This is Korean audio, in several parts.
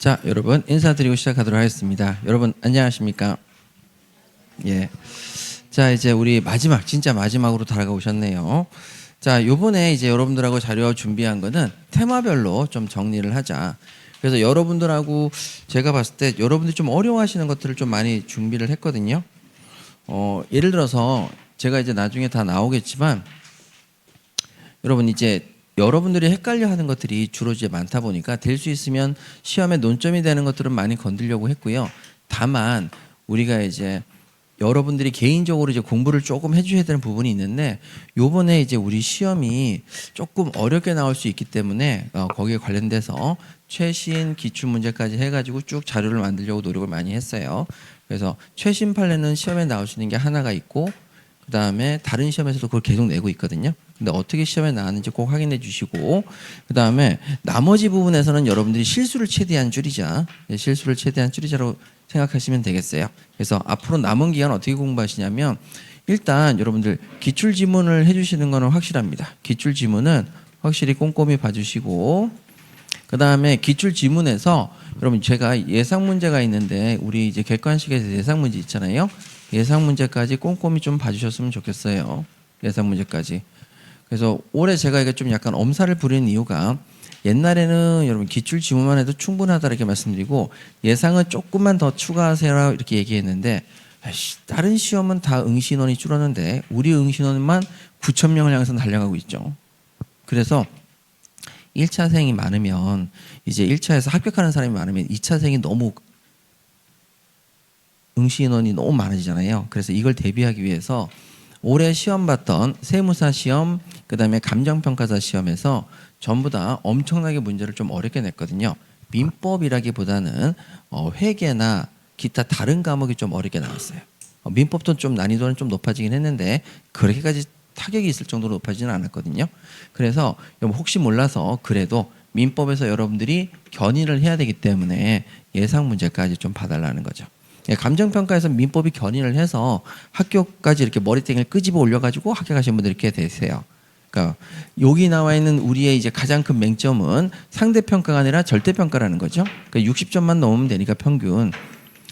자, 여러분 인사드리고 시작하도록 하겠습니다. 여러분 안녕하십니까? 예. 자, 이제 우리 마지막 진짜 마지막으로 다가오셨네요. 자, 요번에 이제 여러분들하고 자료 준비한 거는 테마별로 좀 정리를 하자. 그래서 여러분들하고 제가 봤을 때 여러분들이 좀 어려워하시는 것들을 좀 많이 준비를 했거든요. 예를 들어서 제가 이제 나중에 다 나오겠지만 여러분 이제 여러분들이 헷갈려 하는 것들이 주로 이제 많다 보니까 될 수 있으면 시험에 논점이 되는 것들은 많이 건드려고 했고요. 다만 우리가 이제 여러분들이 개인적으로 이제 공부를 조금 해주셔야 되는 부분이 있는데 요번에 이제 우리 시험이 조금 어렵게 나올 수 있기 때문에 거기에 관련돼서 최신 기출 문제까지 해가지고 쭉 자료를 만들려고 노력을 많이 했어요. 그래서 최신 판례는 시험에 나올 수 있는 게 하나가 있고 그 다음에 다른 시험에서도 그걸 계속 내고 있거든요. 근데 어떻게 시험에 나왔는지 꼭 확인해 주시고 그 다음에 나머지 부분에서는 여러분들이 실수를 최대한 줄이자. 실수를 최대한 줄이자로 생각하시면 되겠어요. 그래서 앞으로 남은 기간 어떻게 공부하시냐면 일단 여러분들 기출지문을 해주시는 거는 확실합니다. 기출지문은 확실히 꼼꼼히 봐주시고 그 다음에 기출지문에서 여러분 제가 예상 문제가 있는데 우리 이제 객관식에서 예상 문제 있잖아요. 예상 문제까지 꼼꼼히 좀 봐주셨으면 좋겠어요. 예상 문제까지. 그래서 올해 제가 이게 좀 약간 엄살을 부리는 이유가 옛날에는 여러분 기출 지문만 해도 충분하다 이렇게 말씀드리고 예상은 조금만 더 추가하세요 이렇게 얘기했는데 다른 시험은 다 응시인원이 줄었는데 우리 응시인원만 9,000명을 향해서 달려가고 있죠. 그래서 1차생이 많으면 이제 1차에서 합격하는 사람이 많으면 2차생이 너무 응시인원이 너무 많아지잖아요. 그래서 이걸 대비하기 위해서 올해 시험 봤던 세무사 시험, 그 다음에 감정평가사 시험에서 전부 다 엄청나게 문제를 좀 어렵게 냈거든요. 민법이라기보다는 회계나 기타 다른 과목이 좀 어렵게 나왔어요. 민법도 좀 난이도는 좀 높아지긴 했는데 그렇게까지 타격이 있을 정도로 높아지는 않았거든요. 그래서 혹시 몰라서 그래도 민법에서 여러분들이 견인을 해야 되기 때문에 예상 문제까지 좀 봐달라는 거죠. 감정평가에서 민법이 견인을 해서 학교까지 이렇게 머리땡을 끄집어 올려가지고 합격하신 분들이 꽤 되세요. 그러니까 여기 나와 있는 우리의 이제 가장 큰 맹점은 상대평가가 아니라 절대평가라는 거죠. 그러니까 60점만 넘으면 되니까 평균.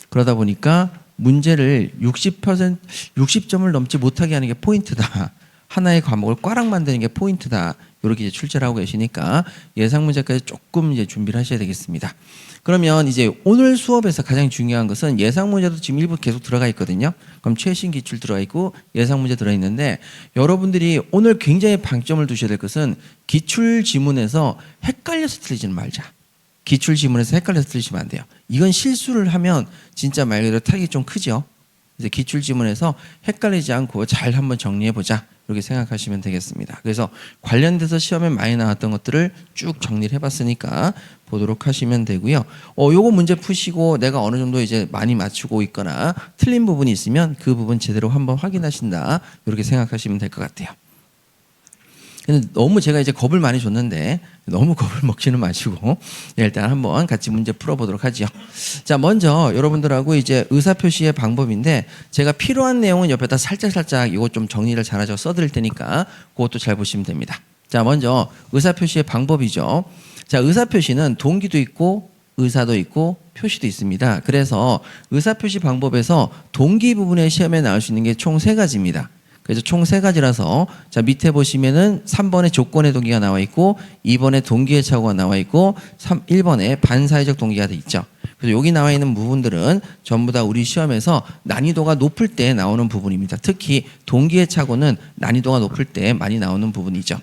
그러다 보니까 문제를 60점을 넘지 못하게 하는 게 포인트다. 하나의 과목을 꽈락 만드는 게 포인트다. 이렇게 이제 출제를 하고 계시니까 예상 문제까지 조금 이제 준비를 하셔야 되겠습니다. 그러면 이제 오늘 수업에서 가장 중요한 것은 예상 문제도 지금 일부 계속 들어가 있거든요. 그럼 최신 기출 들어가 있고 예상 문제 들어 있는데 여러분들이 오늘 굉장히 방점을 두셔야 될 것은 기출 지문에서 헷갈려서 틀리지는 말자. 기출 지문에서 헷갈려서 틀리시면 안 돼요. 이건 실수를 하면 진짜 말 그대로 타격이 좀 크죠. 이제 기출 지문에서 헷갈리지 않고 잘 한번 정리해 보자. 이렇게 생각하시면 되겠습니다. 그래서 관련돼서 시험에 많이 나왔던 것들을 쭉 정리를 해봤으니까 보도록 하시면 되고요. 요거 문제 푸시고 내가 어느 정도 이제 많이 맞추고 있거나 틀린 부분이 있으면 그 부분 제대로 한번 확인하신다. 이렇게 생각하시면 될 것 같아요. 근데 너무 제가 이제 겁을 많이 줬는데 너무 겁을 먹지는 마시고 일단 한번 같이 문제 풀어보도록 하죠. 자, 먼저 여러분들하고 이제 의사표시의 방법인데 제가 필요한 내용은 옆에다 살짝 이거 좀 정리를 잘하셔서 써드릴 테니까 그것도 잘 보시면 됩니다. 자, 먼저 의사표시의 방법이죠. 자, 의사표시는 동기도 있고 의사도 있고 표시도 있습니다. 그래서 의사표시 방법에서 동기 부분의 시험에 나올 수 있는 게 총 3가지입니다. 그래서 총 3가지라서 자 밑에 보시면은 3번에 조건의 동기가 나와 있고 2번에 동기의 착오가 나와 있고 1번에 반사회적 동기가 돼 있죠. 그래서 여기 나와 있는 부분들은 전부 다 우리 시험에서 난이도가 높을 때 나오는 부분입니다. 특히 동기의 착오는 난이도가 높을 때 많이 나오는 부분이죠.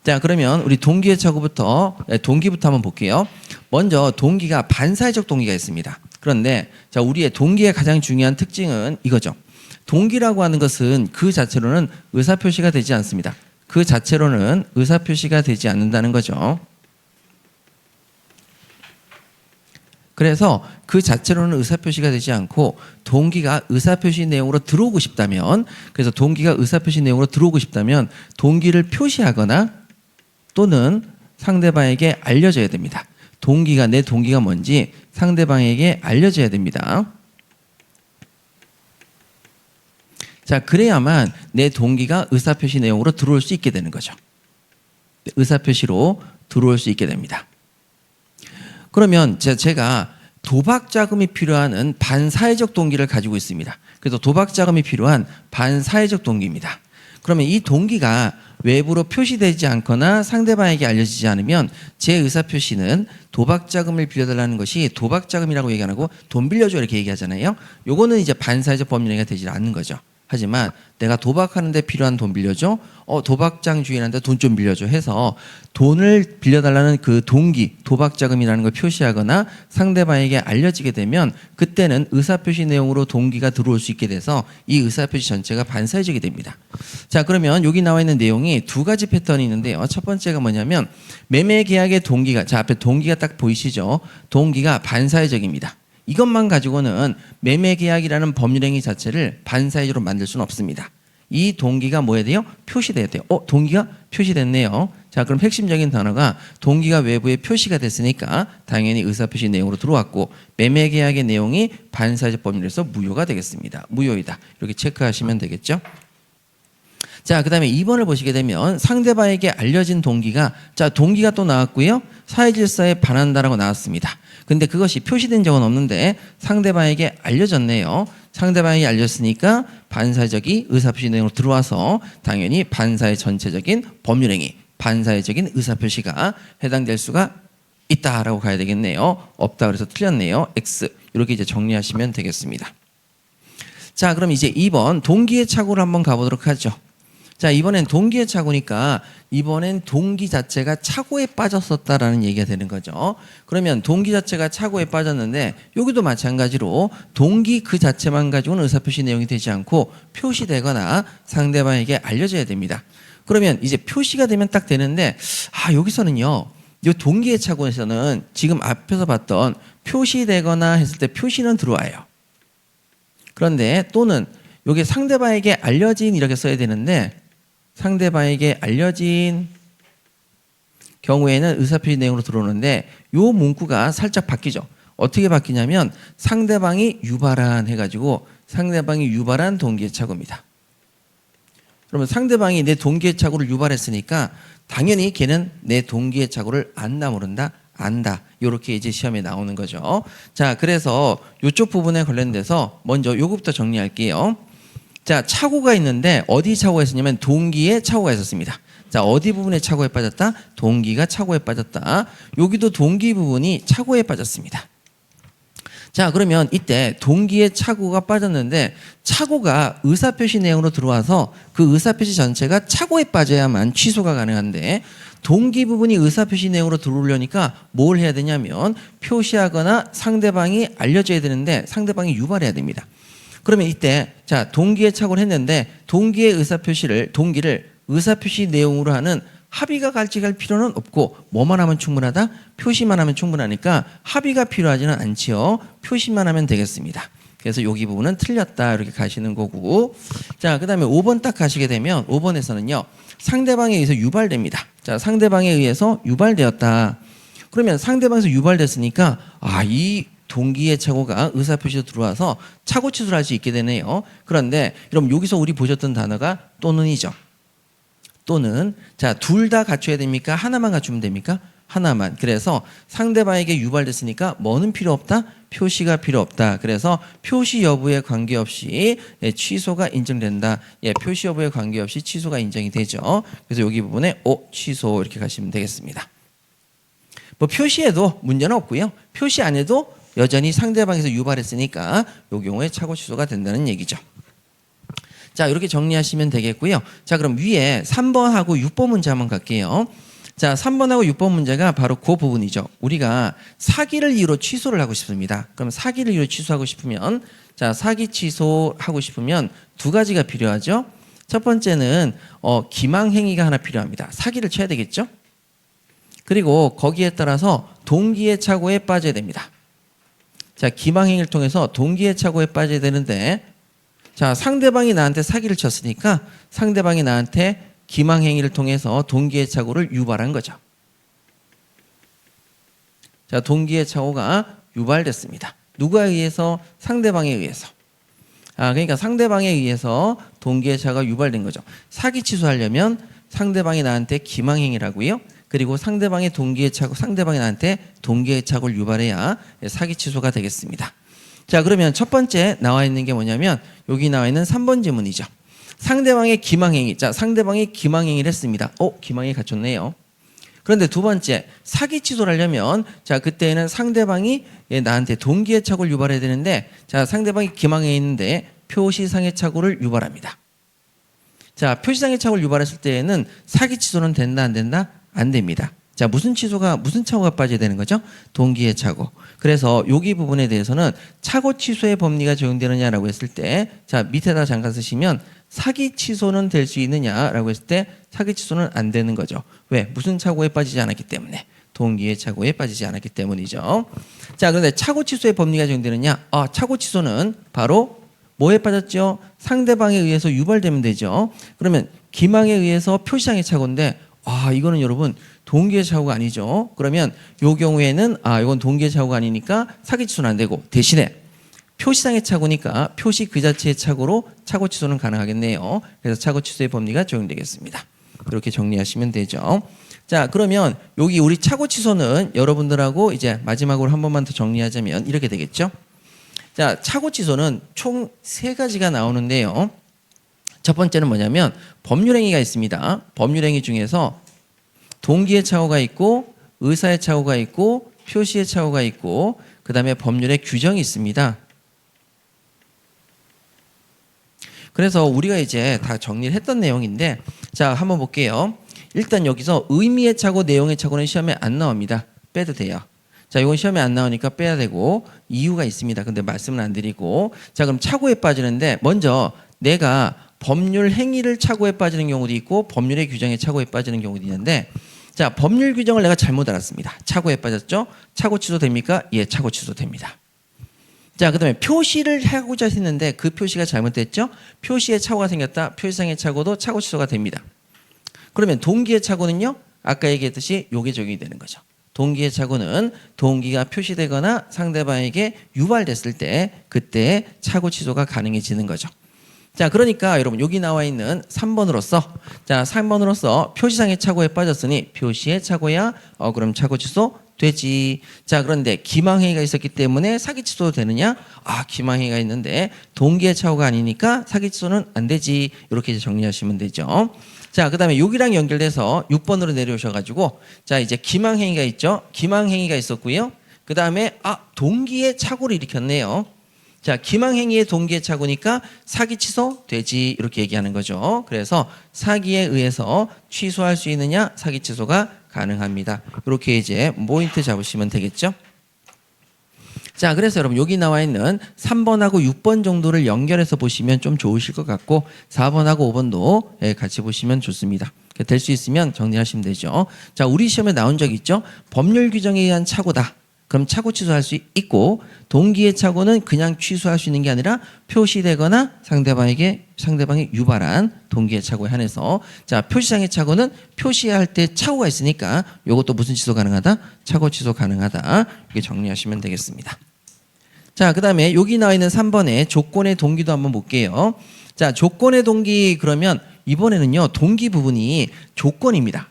자, 그러면 우리 동기의 착오부터 동기부터 한번 볼게요. 먼저 동기가 반사회적 동기가 있습니다. 그런데 자 우리의 동기의 가장 중요한 특징은 이거죠. 동기라고 하는 것은 그 자체로는 의사표시가 되지 않습니다. 그 자체로는 의사표시가 되지 않는다는 거죠. 그래서 그 자체로는 의사표시가 되지 않고 동기가 의사표시 내용으로 들어오고 싶다면 그래서 동기가 의사표시 내용으로 들어오고 싶다면 동기를 표시하거나 또는 상대방에게 알려줘야 됩니다. 동기가 내 동기가 뭔지 상대방에게 알려줘야 됩니다. 자, 그래야만 내 동기가 의사표시 내용으로 들어올 수 있게 되는 거죠. 의사표시로 들어올 수 있게 됩니다. 그러면 제가 도박 자금이 필요한 반사회적 동기를 가지고 있습니다. 그래서 도박 자금이 필요한 반사회적 동기입니다. 그러면 이 동기가 외부로 표시되지 않거나 상대방에게 알려지지 않으면 제 의사표시는 도박 자금을 빌려달라는 것이 도박 자금이라고 얘기 안 하고 돈 빌려줘 이렇게 얘기하잖아요. 요거는 이제 반사회적 법률행위가 되지 않는 거죠. 하지만 내가 도박하는데 필요한 돈 빌려줘, 도박장 주인한테 돈 좀 빌려줘 해서 돈을 빌려달라는 그 동기, 도박자금이라는 걸 표시하거나 상대방에게 알려지게 되면 그때는 의사표시 내용으로 동기가 들어올 수 있게 돼서 이 의사표시 전체가 반사회적이 됩니다. 자, 그러면 여기 나와 있는 내용이 두 가지 패턴이 있는데요. 첫 번째가 뭐냐면 매매 계약의 동기가, 자, 앞에 동기가 딱 보이시죠? 동기가 반사회적입니다. 이것만 가지고는 매매계약이라는 법률행위 자체를 반사회적으로 만들 수는 없습니다. 이 동기가 뭐 해야 돼요? 표시돼야 돼요. 동기가 표시됐네요. 자, 그럼 핵심적인 단어가 동기가 외부에 표시가 됐으니까 당연히 의사표시 내용으로 들어왔고 매매계약의 내용이 반사회적 법률에서 무효가 되겠습니다. 무효이다. 이렇게 체크하시면 되겠죠. 자, 그 다음에 2번을 보시게 되면 상대방에게 알려진 동기가, 자, 동기가 또 나왔고요. 사회질서에 반한다라고 나왔습니다. 근데 그것이 표시된 적은 없는데 상대방에게 알려졌네요. 상대방에게 알렸으니까 반사회적이 의사표시 내용으로 들어와서 당연히 반사회 전체적인 법률행위, 반사회적인 의사표시가 해당될 수가 있다라고 가야 되겠네요. 없다 그래서 틀렸네요. X. 이렇게 이제 정리하시면 되겠습니다. 자, 그럼 이제 2번 동기의 착오를 한번 가보도록 하죠. 자, 이번엔 동기의 착오니까 이번엔 동기 자체가 착오에 빠졌었다라는 얘기가 되는 거죠. 그러면 동기 자체가 착오에 빠졌는데 여기도 마찬가지로 동기 그 자체만 가지고는 의사표시 내용이 되지 않고 표시되거나 상대방에게 알려져야 됩니다. 그러면 이제 표시가 되면 딱 되는데 여기서는요. 이 동기의 착오에서는 지금 앞에서 봤던 표시되거나 했을 때 표시는 들어와요. 그런데 또는 여기 상대방에게 알려진 이렇게 써야 되는데 상대방에게 알려진 경우에는 의사표시 내용으로 들어오는데 이 문구가 살짝 바뀌죠. 어떻게 바뀌냐면 상대방이 유발한 해가지고 상대방이 유발한 동기의 착오입니다. 그러면 상대방이 내 동기의 착오를 유발했으니까 당연히 걔는 내 동기의 착오를 안다 모른다 안다. 이렇게 이제 시험에 나오는 거죠. 자, 그래서 이쪽 부분에 관련돼서 먼저 요거부터 정리할게요. 자, 착오가 있는데 어디 착오가 있었냐면 동기에 착오가 있었습니다. 자, 어디 부분에 착오에 빠졌다? 동기가 착오에 빠졌다. 여기도 동기 부분이 착오에 빠졌습니다. 자, 그러면 이때 동기에 착오가 빠졌는데 착오가 의사표시 내용으로 들어와서 그 의사표시 전체가 착오에 빠져야만 취소가 가능한데 동기 부분이 의사표시 내용으로 들어오려니까 뭘 해야 되냐면 표시하거나 상대방이 알려줘야 되는데 상대방이 유발해야 됩니다. 그러면 이때 자, 동기에 착오를 했는데 동기의 동기를 의사표시 내용으로 하는 합의가 갈 필요는 없고 뭐만 하면 충분하다? 표시만 하면 충분하니까 합의가 필요하지는 않지요. 표시만 하면 되겠습니다. 그래서 여기 부분은 틀렸다 이렇게 가시는 거고, 자, 그 다음에 5번 딱 가시게 되면 5번에서는요 상대방에 의해서 유발됩니다. 자, 상대방에 의해서 유발되었다. 그러면 상대방에서 유발됐으니까 이 동기의 착오가 의사표시로 들어와서 착오 취소를 할 수 있게 되네요. 그런데 그럼 여기서 우리 보셨던 단어가 또는이죠. 또는, 자, 둘 다 갖춰야 됩니까? 하나만 갖추면 됩니까? 하나만. 그래서 상대방에게 유발됐으니까 뭐는 필요 없다? 표시가 필요 없다. 그래서 표시 여부에 관계없이 취소가 인정된다. 표시 여부에 관계없이 취소가 인정이 되죠. 그래서 여기 부분에 취소 이렇게 가시면 되겠습니다. 뭐 표시해도 문제는 없고요. 표시 안 해도 여전히 상대방에서 유발했으니까 이 경우에 착오 취소가 된다는 얘기죠. 자, 이렇게 정리하시면 되겠고요. 자, 그럼 위에 3번하고 6번 문제 한번 갈게요. 자, 3번하고 6번 문제가 바로 그 부분이죠. 우리가 사기를 이유로 취소를 하고 싶습니다. 그럼 사기를 이유로 취소하고 싶으면, 자, 사기 취소하고 싶으면 두 가지가 필요하죠. 첫 번째는 기망행위가 하나 필요합니다. 사기를 쳐야 되겠죠. 그리고 거기에 따라서 동기의 착오에 빠져야 됩니다. 자, 기망행위를 통해서 동기의 착오에 빠져야 되는데, 자, 상대방이 나한테 사기를 쳤으니까 상대방이 나한테 기망행위를 통해서 동기의 착오를 유발한 거죠. 자, 동기의 착오가 유발됐습니다. 누구에 의해서? 상대방에 의해서. 그러니까 상대방에 의해서 동기의 착오가 유발된 거죠. 사기 취소하려면 상대방이 나한테 기망행위를 하고요. 그리고 상대방의 동기에 차고 상대방이 나한테 동기에 착오를 유발해야 사기 취소가 되겠습니다. 자, 그러면 첫 번째 나와 있는 게 뭐냐면 여기 나와 있는 3번 지문이죠. 상대방의 기망행위. 자, 상대방이 기망행위를 했습니다. 기망행위 갖췄네요. 그런데 두 번째, 사기 취소를 하려면 자, 그때는 상대방이 나한테 동기의 착오를 유발해야 되는데 자, 상대방이 기망행위 했는데 표시상의 착오를 유발합니다. 자, 표시상의 착오를 유발했을 때에는 사기 취소는 된다, 안 된다? 안 됩니다. 자, 무슨 착오가 빠져야 되는 거죠? 동기의 착오. 그래서 여기 부분에 대해서는 착오 취소의 법리가 적용되느냐라고 했을 때, 자, 밑에다 잠깐 쓰시면 사기 취소는 될 수 있느냐라고 했을 때 사기 취소는 안 되는 거죠. 왜? 무슨 착오에 빠지지 않았기 때문에. 동기의 착오에 빠지지 않았기 때문이죠. 자, 그런데 착오 취소의 법리가 적용되느냐? 착오 취소는 바로 뭐에 빠졌죠? 상대방에 의해서 유발되면 되죠. 그러면 기망에 의해서 표시상의 착오인데 이거는 여러분 동기의 착오가 아니죠. 그러면 이 경우에는 이건 동기의 착오가 아니니까 사기 취소는 안 되고 대신에 표시상의 착오니까 표시 그 자체의 착오로 착오 취소는 가능하겠네요. 그래서 착오 취소의 법리가 적용되겠습니다. 이렇게 정리하시면 되죠. 자, 그러면 여기 우리 착오 취소는 여러분들하고 이제 마지막으로 한 번만 더 정리하자면 이렇게 되겠죠. 자, 착오 취소는 총 3가지가 나오는데요. 첫 번째는 뭐냐면 법률행위가 있습니다. 법률행위 중에서 동기의 착오가 있고 의사의 착오가 있고 표시의 착오가 있고 그 다음에 법률의 규정이 있습니다. 그래서 우리가 이제 다 정리를 했던 내용인데 자, 한번 볼게요. 일단 여기서 의미의 착오, 내용의 착오는 시험에 안 나옵니다. 빼도 돼요. 자, 이건 시험에 안 나오니까 빼야 되고 이유가 있습니다. 근데 말씀은 안 드리고 자, 그럼 착오에 빠지는데 먼저 내가 법률 행위를 착오에 빠지는 경우도 있고 법률의 규정에 착오에 빠지는 경우도 있는데 자, 법률 규정을 내가 잘못 알았습니다. 착오에 빠졌죠? 착오 취소됩니까? 예, 착오 취소됩니다. 자, 그 다음에 표시를 하고자 했는데 그 표시가 잘못됐죠? 표시에 착오가 생겼다. 표시상의 착오도 착오 취소가 됩니다. 그러면 동기의 착오는요? 아까 얘기했듯이 요게 적용이 되는 거죠. 동기의 착오는 동기가 표시되거나 상대방에게 유발됐을 때 그때 착오 취소가 가능해지는 거죠. 자, 그러니까 여러분 여기 나와 있는 3번으로서 표시상의 착오에 빠졌으니 표시의 착오야 그럼 착오 취소 되지. 자, 그런데 기망행위가 있었기 때문에 사기 취소도 되느냐? 기망행위가 있는데 동기의 착오가 아니니까 사기 취소는 안 되지. 이렇게 정리하시면 되죠. 자, 그 다음에 여기랑 연결돼서 6번으로 내려오셔가지고 자, 이제 기망행위가 있죠. 기망행위가 있었고요. 그 다음에 동기의 착오를 일으켰네요. 자, 기망행위의 동기의 착오니까 사기 취소 되지. 이렇게 얘기하는 거죠. 그래서 사기에 의해서 취소할 수 있느냐? 사기 취소가 가능합니다. 이렇게 이제 포인트 잡으시면 되겠죠. 자, 그래서 여러분 여기 나와 있는 3번하고 6번 정도를 연결해서 보시면 좀 좋으실 것 같고 4번하고 5번도 같이 보시면 좋습니다. 될 수 있으면 정리하시면 되죠. 자, 우리 시험에 나온 적 있죠. 법률 규정에 의한 착오다. 그럼 착오 취소할 수 있고 동기의 착오는 그냥 취소할 수 있는 게 아니라 표시되거나 상대방이 유발한 동기의 착오에 한해서 자, 표시상의 착오는 표시할 때 착오가 있으니까 이것도 무슨 취소 가능하다? 착오 취소 가능하다. 이렇게 정리하시면 되겠습니다. 자, 그 다음에 여기 나와 있는 3번의 조건의 동기도 한번 볼게요. 자, 조건의 동기 그러면 이번에는요 동기 부분이 조건입니다.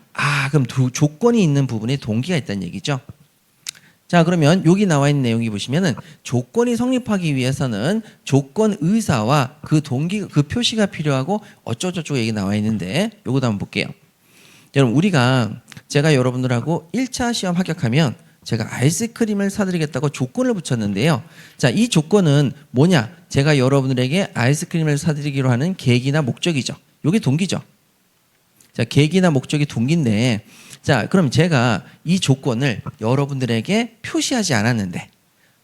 그럼 조건이 있는 부분에 동기가 있다는 얘기죠. 자, 그러면 여기 나와 있는 내용이 보시면은 조건이 성립하기 위해서는 조건 의사와 그 동기, 그 표시가 필요하고 어쩌고저쩌고 얘기 나와 있는데 요것도 한번 볼게요. 여러분 제가 여러분들하고 1차 시험 합격하면 제가 아이스크림을 사드리겠다고 조건을 붙였는데요. 자, 이 조건은 뭐냐? 제가 여러분들에게 아이스크림을 사드리기로 하는 계기나 목적이죠. 요게 동기죠. 자, 계기나 목적이 동기인데 자, 그럼 제가 이 조건을 여러분들에게 표시하지 않았는데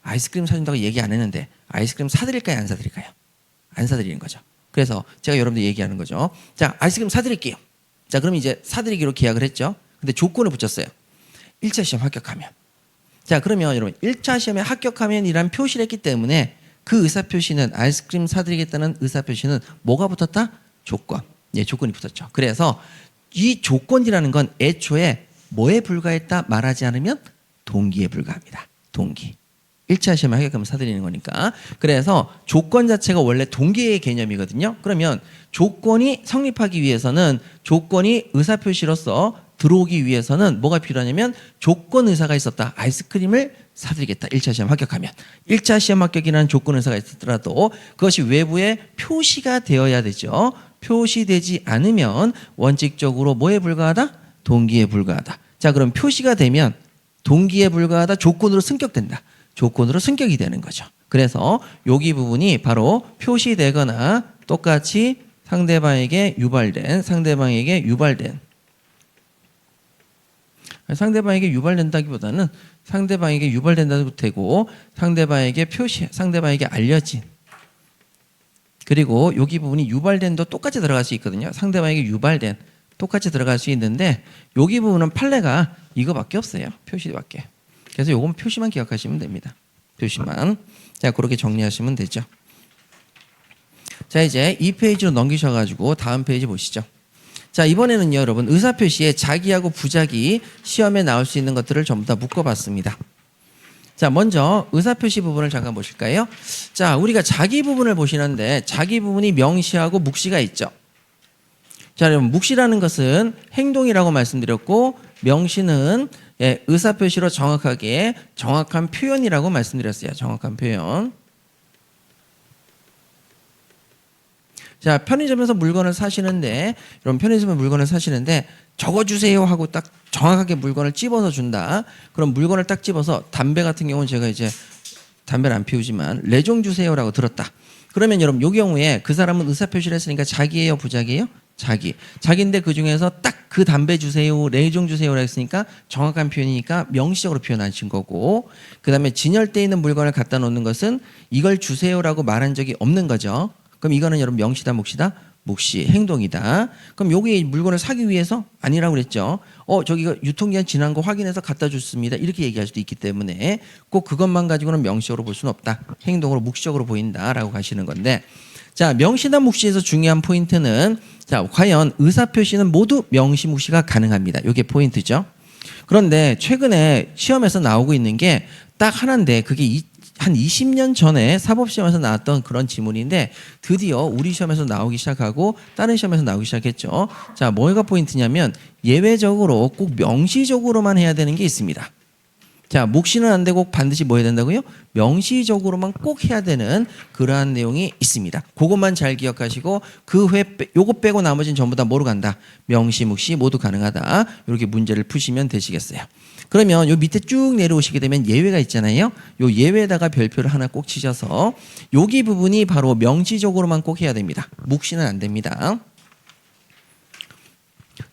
아이스크림 사준다고 얘기 안 했는데 아이스크림 사드릴까요? 안 사드릴까요? 안 사드리는 거죠. 그래서 제가 여러분들 얘기하는 거죠. 자, 아이스크림 사드릴게요. 자, 그럼 이제 사드리기로 계약을 했죠. 근데 조건을 붙였어요. 1차 시험 합격하면. 자, 그러면 여러분 1차 시험에 합격하면이란 표시를 했기 때문에 그 의사표시는 아이스크림 사드리겠다는 의사표시는 뭐가 붙었다? 조건. 예, 조건이 붙었죠. 그래서 이 조건이라는 건 애초에 뭐에 불과했다 말하지 않으면 동기에 불과합니다. 동기. 1차 시험에 합격하면 사드리는 거니까. 그래서 조건 자체가 원래 동기의 개념이거든요. 그러면 조건이 성립하기 위해서는 조건이 의사표시로서 들어오기 위해서는 뭐가 필요하냐면 조건 의사가 있었다. 아이스크림을 사드리겠다. 1차 시험 합격하면. 1차 시험 합격이라는 조건 의사가 있었더라도 그것이 외부에 표시가 되어야 되죠. 표시되지 않으면 원칙적으로 뭐에 불과하다? 동기에 불과하다. 자, 그럼 표시가 되면 동기에 불과하다. 조건으로 승격된다. 조건으로 승격이 되는 거죠. 그래서 여기 부분이 바로 표시되거나 똑같이 상대방에게 유발된다기보다는 상대방에게 유발된다도 되고 상대방에게 알려진 그리고 여기 부분이 유발된도 똑같이 들어갈 수 있거든요. 상대방에게 유발된 똑같이 들어갈 수 있는데 여기 부분은 판례가 이거밖에 없어요. 표시밖에. 그래서 요건 표시만 기억하시면 됩니다. 표시만. 자, 그렇게 정리하시면 되죠. 자, 이제 이 페이지로 넘기셔가지고 다음 페이지 보시죠. 자, 이번에는요, 여러분 의사표시에 자기하고 부자기 시험에 나올 수 있는 것들을 전부 다 묶어봤습니다. 자, 먼저 의사표시 부분을 잠깐 보실까요? 자, 우리가 자기 부분을 보시는데 자기 부분이 명시하고 묵시가 있죠. 자, 여러분 묵시라는 것은 행동이라고 말씀드렸고 명시는 의사표시로 정확한 표현이라고 말씀드렸어요. 정확한 표현. 자, 편의점에서 물건을 사시는데 여러분 편의점에서 물건을 사시는데 적어주세요 하고 딱 정확하게 물건을 찝어서 준다. 그럼 물건을 딱 찝어서 담배 같은 경우는 제가 이제 담배를 안 피우지만 레종 주세요라고 들었다. 그러면 여러분 이 경우에 그 사람은 의사표시를 했으니까 자기예요, 부자기예요? 자기인데 그 중에서 딱 그 담배 주세요, 레종 주세요라고 했으니까 정확한 표현이니까 명시적으로 표현하신 거고, 그 다음에 진열대에 있는 물건을 갖다 놓는 것은 이걸 주세요라고 말한 적이 없는 거죠. 그럼 이거는 여러분 명시다, 묵시다? 묵시, 행동이다. 그럼 여기 물건을 사기 위해서 아니라고 그랬죠. 저기가 유통기한 지난 거 확인해서 갖다 줬습니다. 이렇게 얘기할 수도 있기 때문에 꼭 그것만 가지고는 명시적으로 볼 수는 없다. 행동으로 묵시적으로 보인다라고 가시는 건데, 자, 명시다, 묵시에서 중요한 포인트는 자, 과연 의사표시는 모두 명시, 묵시가 가능합니다. 이게 포인트죠. 그런데 최근에 시험에서 나오고 있는 게 딱 하나인데 그게 한 20년 전에 사법시험에서 나왔던 그런 지문인데 드디어 우리 시험에서 나오기 시작하고 다른 시험에서 나오기 시작했죠. 자, 뭐가 포인트냐면 예외적으로 꼭 명시적으로만 해야 되는 게 있습니다. 자, 묵시는 안 되고 반드시 뭐 해야 된다고요? 명시적으로만 꼭 해야 되는 그러한 내용이 있습니다. 그것만 잘 기억하시고 요거 빼고 나머지는 전부 다 뭐로 간다? 명시, 묵시 모두 가능하다. 이렇게 문제를 푸시면 되시겠어요. 그러면 요 밑에 쭉 내려오시게 되면 예외가 있잖아요. 요 예외에다가 별표를 하나 꼭 치셔서 여기 부분이 바로 명시적으로만 꼭 해야 됩니다. 묵시는 안 됩니다.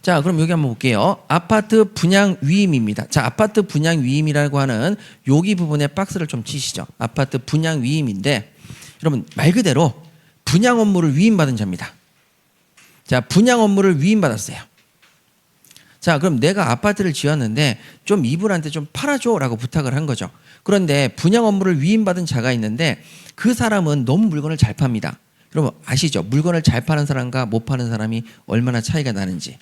자, 그럼 여기 한번 볼게요. 아파트 분양 위임입니다. 자, 아파트 분양 위임이라고 하는 여기 부분에 박스를 좀 치시죠. 아파트 분양 위임인데 여러분 말 그대로 분양 업무를 위임받은 자입니다. 자, 분양 업무를 위임받았어요. 자, 그럼 내가 아파트를 지었는데 좀 이분한테 좀 팔아줘라고 부탁을 한 거죠. 그런데 분양 업무를 위임받은 자가 있는데 그 사람은 너무 물건을 잘 팝니다. 여러분 아시죠? 물건을 잘 파는 사람과 못 파는 사람이 얼마나 차이가 나는지.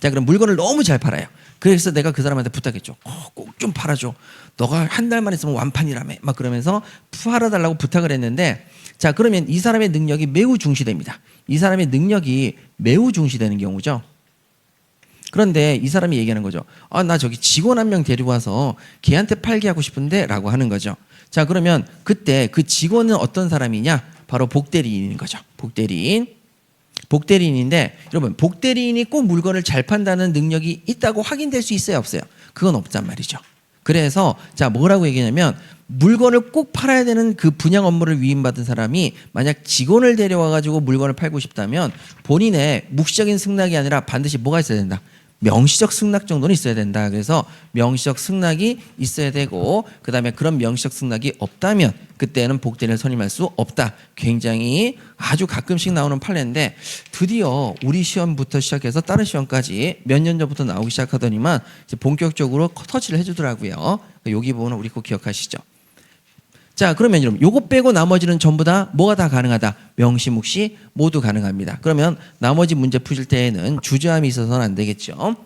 자, 그럼 물건을 너무 잘 팔아요. 그래서 내가 그 사람한테 부탁했죠. 꼭 좀 팔아줘. 너가 한 달만 있으면 완판이라며. 막 그러면서 팔아달라고 부탁을 했는데, 자, 그러면 이 사람의 능력이 매우 중시됩니다. 이 사람의 능력이 매우 중시되는 경우죠. 그런데 이 사람이 얘기하는 거죠. 나 저기 직원 한 명 데리고 와서 걔한테 팔게 하고 싶은데 라고 하는 거죠. 자, 그러면 그때 그 직원은 어떤 사람이냐? 바로 복대리인인 거죠. 복대리인인데 여러분 복대리인이 꼭 물건을 잘 판다는 능력이 있다고 확인될 수 있어요, 없어요? 그건 없단 말이죠. 그래서 자, 뭐라고 얘기하냐면 물건을 꼭 팔아야 되는 그 분양 업무를 위임받은 사람이 만약 직원을 데려와가지고 물건을 팔고 싶다면 본인의 묵시적인 승낙이 아니라 반드시 뭐가 있어야 된다? 명시적 승낙 정도는 있어야 된다. 그래서 명시적 승낙이 있어야 되고 그 다음에 그런 명시적 승낙이 없다면 그때는 복대리인을 선임할 수 없다. 굉장히 아주 가끔씩 나오는 판례인데 드디어 우리 시험부터 시작해서 다른 시험까지 몇 년 전부터 나오기 시작하더니만 이제 본격적으로 터치를 해주더라고요. 여기 부분은 우리 꼭 기억하시죠. 자, 그러면 여러분 요거 빼고 나머지는 전부 다 뭐가 다 가능하다? 명시, 묵시 모두 가능합니다. 그러면 나머지 문제 푸실 때에는 주저함이 있어서는 안 되겠죠.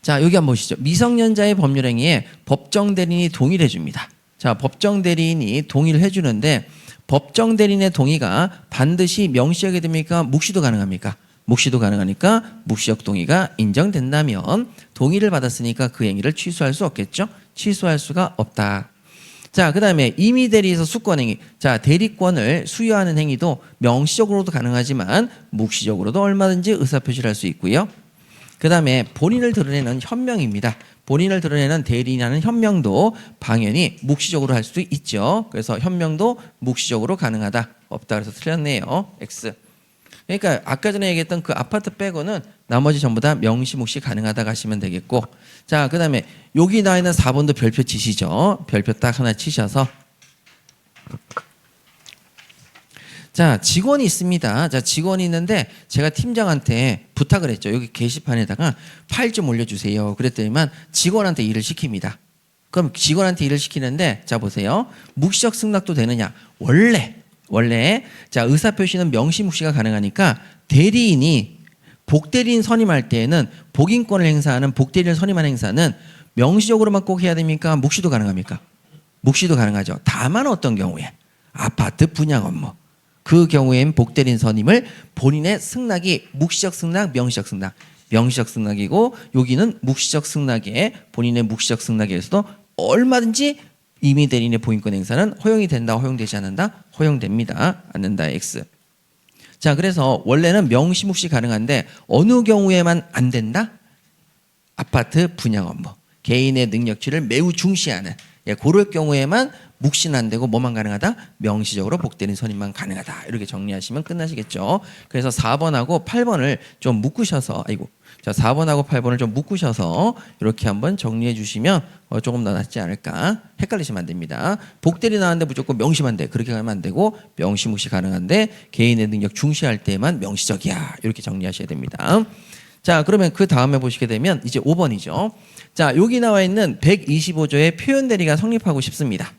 자, 여기 한번 보시죠. 미성년자의 법률행위에 법정 대리인이 동의를 해줍니다. 자, 법정 대리인이 동의를 해주는데 법정 대리인의 동의가 반드시 명시하게 됩니까? 묵시도 가능합니까? 묵시도 가능하니까 묵시적 동의가 인정된다면 동의를 받았으니까 그 행위를 취소할 수 없겠죠? 취소할 수가 없다. 자, 그 다음에 임의 대리에서 수권행위. 자, 대리권을 수여하는 행위도 명시적으로도 가능하지만 묵시적으로도 얼마든지 의사표시를 할 수 있고요. 그 다음에 본인을 드러내는 현명입니다. 본인을 드러내는 대리인하는 현명도 당연히 묵시적으로 할 수도 있죠. 그래서 현명도 묵시적으로 가능하다. 없다. 그래서 틀렸네요. X. 그러니까 아까 전에 얘기했던 그 아파트 빼고는 나머지 전부 다 명시 묵시 가능하다 가시면 되겠고, 자, 그 다음에 여기 나와 있는 4번도 별표 치시죠. 별표 딱 하나 치셔서, 자, 직원이 있습니다. 자, 직원이 있는데 제가 팀장한테 부탁을 했죠. 여기 게시판에다가 파일 좀 올려주세요. 그랬더니만 직원한테 일을 시킵니다. 그럼 직원한테 일을 시키는데, 자, 보세요. 묵시적 승낙도 되느냐? 원래 자, 의사표시는 명시묵시가 가능하니까 대리인이 복대리인 선임할 때에는 복인권을 행사하는 복대리인 선임하는 행사는 명시적으로만 꼭 해야 됩니까? 묵시도 가능합니까? 묵시도 가능하죠. 다만 어떤 경우에 아파트 분양 업무 그 경우엔 복대리인 선임을 본인의 승낙이 묵시적 승낙, 명시적 승낙, 명시적 승낙이고 여기는 묵시적 승낙에 본인의 묵시적 승낙에서도 얼마든지 임의 대리인의 보인권 행사는 허용이 된다, 허용되지 않는다, 허용됩니다. 않는다, X. 자, 그래서 원래는 명시묵시 가능한데 어느 경우에만 안 된다? 아파트 분양 업무, 개인의 능력치를 매우 중시하는 그럴 경우에만 묵시는 안 되고 뭐만 가능하다? 명시적으로 복대리인 선임만 가능하다. 이렇게 정리하시면 끝나시겠죠. 그래서 4번하고 8번을 좀 묶으셔서 자, 4번하고 8번을 좀 묶으셔서 이렇게 한번 정리해 주시면 조금 더 낫지 않을까. 헷갈리시면 안 됩니다. 복대리 나왔는데 무조건 명시만 돼. 그렇게 가면 안 되고 명시묵시 가능한데 개인의 능력 중시할 때만 명시적이야. 이렇게 정리하셔야 됩니다. 자, 그러면 그 다음에 보시게 되면 이제 5번이죠. 자, 여기 나와 있는 125조의 표현 대리가 성립하고 싶습니다.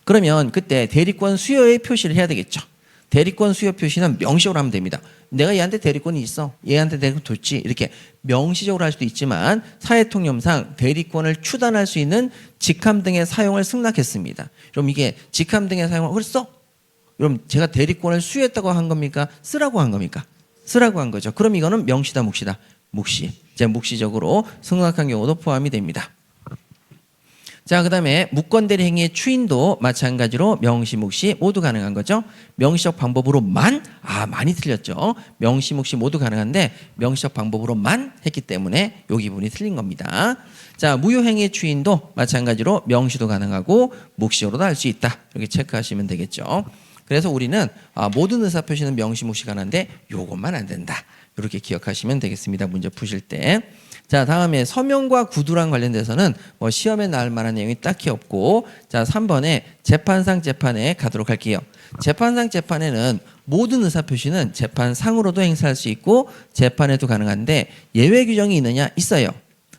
그러면 그때 대리권 수여의 표시를 해야 되겠죠. 대리권 수여 표시는 명시적으로 하면 됩니다. 내가 얘한테 대리권이 있어. 얘한테 대리권 뒀지. 이렇게 명시적으로 할 수도 있지만 사회통념상 대리권을 추단할 수 있는 직함 등의 사용을 승낙했습니다. 그럼 이게 직함 등의 사용을 그랬어? 그럼 제가 대리권을 수여했다고 한 겁니까? 쓰라고 한 겁니까? 쓰라고 한 거죠. 그럼 이거는 명시다, 묵시다? 묵시. 이제 묵시적으로 승낙한 경우도 포함이 됩니다. 자, 그 다음에 무권대리 행위의 추인도 마찬가지로 명시, 묵시 모두 가능한 거죠. 명시적 방법으로만, 많이 틀렸죠. 명시, 묵시 모두 가능한데 명시적 방법으로만 했기 때문에 여기 부분이 틀린 겁니다. 자, 무효행위의 추인도 마찬가지로 명시도 가능하고 묵시로도 할 수 있다. 이렇게 체크하시면 되겠죠. 그래서 우리는 모든 의사표시는 명시, 묵시 가능한데 요것만 안 된다. 이렇게 기억하시면 되겠습니다. 문제 푸실 때. 자, 다음에 서명과 구두랑 관련돼서는 시험에 나올 만한 내용이 딱히 없고, 자, 3번에 재판상 재판에 가도록 할게요. 재판상 재판에는 모든 의사표시는 재판상으로도 행사할 수 있고 재판에도 가능한데 예외 규정이 있느냐? 있어요.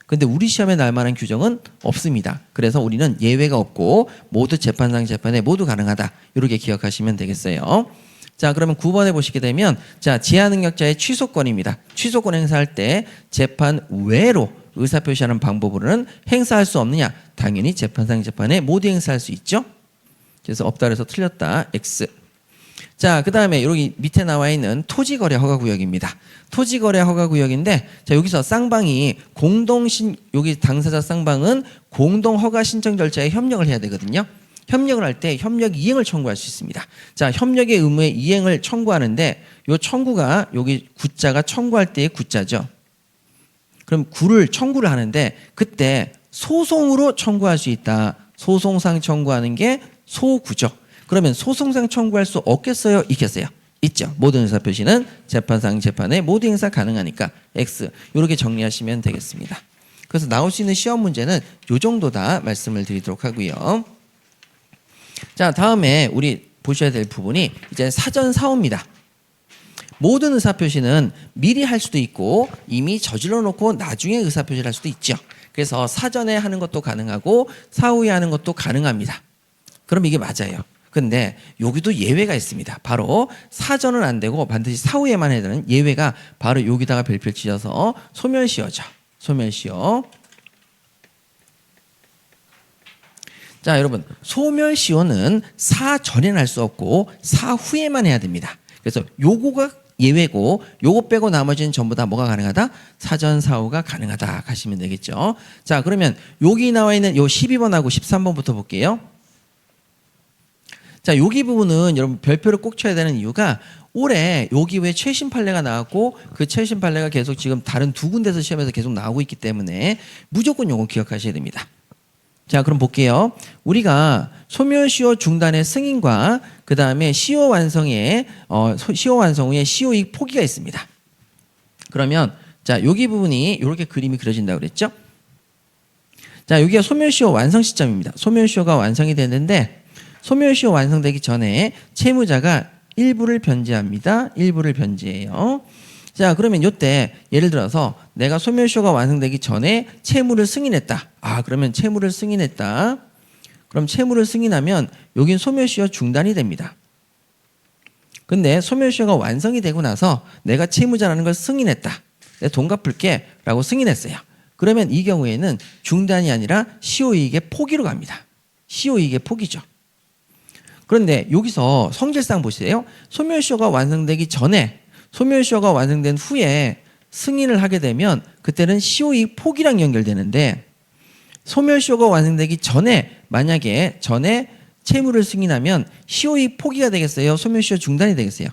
근데 우리 시험에 나올 만한 규정은 없습니다. 그래서 우리는 예외가 없고 모두 재판상 재판에 모두 가능하다. 이렇게 기억하시면 되겠어요. 자, 그러면 9번에 보시게 되면 자, 지하능력자의 취소권입니다. 취소권 행사할 때 재판 외로 의사표시하는 방법으로는 행사할 수 없느냐? 당연히 재판상 재판에 모두 행사할 수 있죠. 그래서 없다 그래서 틀렸다. X. 자, 그 다음에 여기 밑에 나와 있는 토지거래 허가구역입니다. 토지거래 허가구역인데 자, 여기서 쌍방이 여기 당사자 쌍방은 공동허가 신청 절차에 협력을 해야 되거든요. 협력을 할 때 협력 이행을 청구할 수 있습니다. 자, 협력의 의무의 이행을 청구하는데 요 청구가 여기 구자가 청구할 때의 구자죠. 그럼 구를 청구를 하는데 그때 소송으로 청구할 수 있다. 소송상 청구하는 게 소구죠. 그러면 소송상 청구할 수 없겠어요? 있겠어요? 있죠. 모든 의사표시는 재판상 재판에 모두 행사 가능하니까 X. 이렇게 정리하시면 되겠습니다. 그래서 나올 수 있는 시험 문제는 요 정도다 말씀을 드리도록 하고요. 자, 다음에 우리 보셔야 될 부분이 이제 사전 사후입니다. 모든 의사표시는 미리 할 수도 있고 이미 저질러 놓고 나중에 의사표시를 할 수도 있죠. 그래서 사전에 하는 것도 가능하고 사후에 하는 것도 가능합니다. 그럼 이게 맞아요. 근데 여기도 예외가 있습니다. 바로 사전은 안 되고 반드시 사후에만 해야 되는 예외가 바로 여기다가 별표 치셔서 소멸시효죠. 소멸시효. 자, 여러분, 소멸시효는 사전에는 할 수 없고 사후에만 해야 됩니다. 그래서 요거가 예외고 요거 빼고 나머지는 전부 다 뭐가 가능하다? 사전 사후가 가능하다 하시면 되겠죠. 자, 그러면 여기 나와 있는 요 12번하고 13번부터 볼게요. 자, 여기 부분은 여러분 별표를 꼭 쳐야 되는 이유가 올해 여기 왜 최신 판례가 나왔고 그 최신 판례가 계속 지금 다른 두 군데서 시험에서 계속 나오고 있기 때문에 무조건 요거 기억하셔야 됩니다. 자, 그럼 볼게요. 우리가 소멸시효 중단의 승인과 그 다음에 시효 완성의 시효 완성 후에 시효이익 포기가 있습니다. 그러면 자, 여기 부분이 이렇게 그림이 그려진다고 그랬죠? 자, 여기가 소멸시효 완성 시점입니다. 소멸시효가 완성이 됐는데 소멸시효 완성되기 전에 채무자가 일부를 변제합니다. 일부를 변제해요. 자, 그러면 이때 예를 들어서 내가 소멸시효가 완성되기 전에 채무를 승인했다. 아, 그러면 채무를 승인했다. 그럼 채무를 승인하면 여긴 소멸시효 중단이 됩니다. 근데 소멸시효가 완성이 되고 나서 내가 채무자라는 걸 승인했다. 내 돈 갚을게 라고 승인했어요. 그러면 이 경우에는 중단이 아니라 시효이익의 포기로 갑니다. 시효이익의 포기죠. 그런데 여기서 성질상 보세요. 소멸시효가 완성되기 전에 소멸시효가 완성된 후에 승인을 하게 되면 그때는 시효이익 포기랑 연결되는데 소멸시효가 완성되기 전에 만약에 전에 채무를 승인하면 시효이익 포기가 되겠어요? 소멸시효 중단이 되겠어요?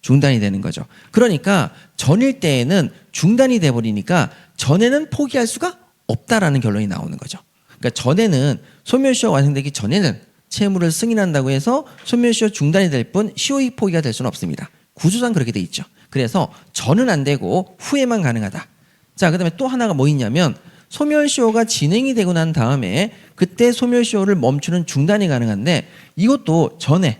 중단이 되는 거죠. 그러니까 전일 때에는 중단이 돼버리니까 전에는 포기할 수가 없다라는 결론이 나오는 거죠. 그러니까 전에는 소멸시효가 완성되기 전에는 채무를 승인한다고 해서 소멸시효 중단이 될 뿐 시효이익 포기가 될 수는 없습니다. 구조상 그렇게 돼 있죠. 그래서 전은 안 되고 후에만 가능하다. 자, 그다음에 또 하나가 뭐 있냐면 소멸시효가 진행이 되고 난 다음에 그때 소멸시효를 멈추는 중단이 가능한데 이것도 전에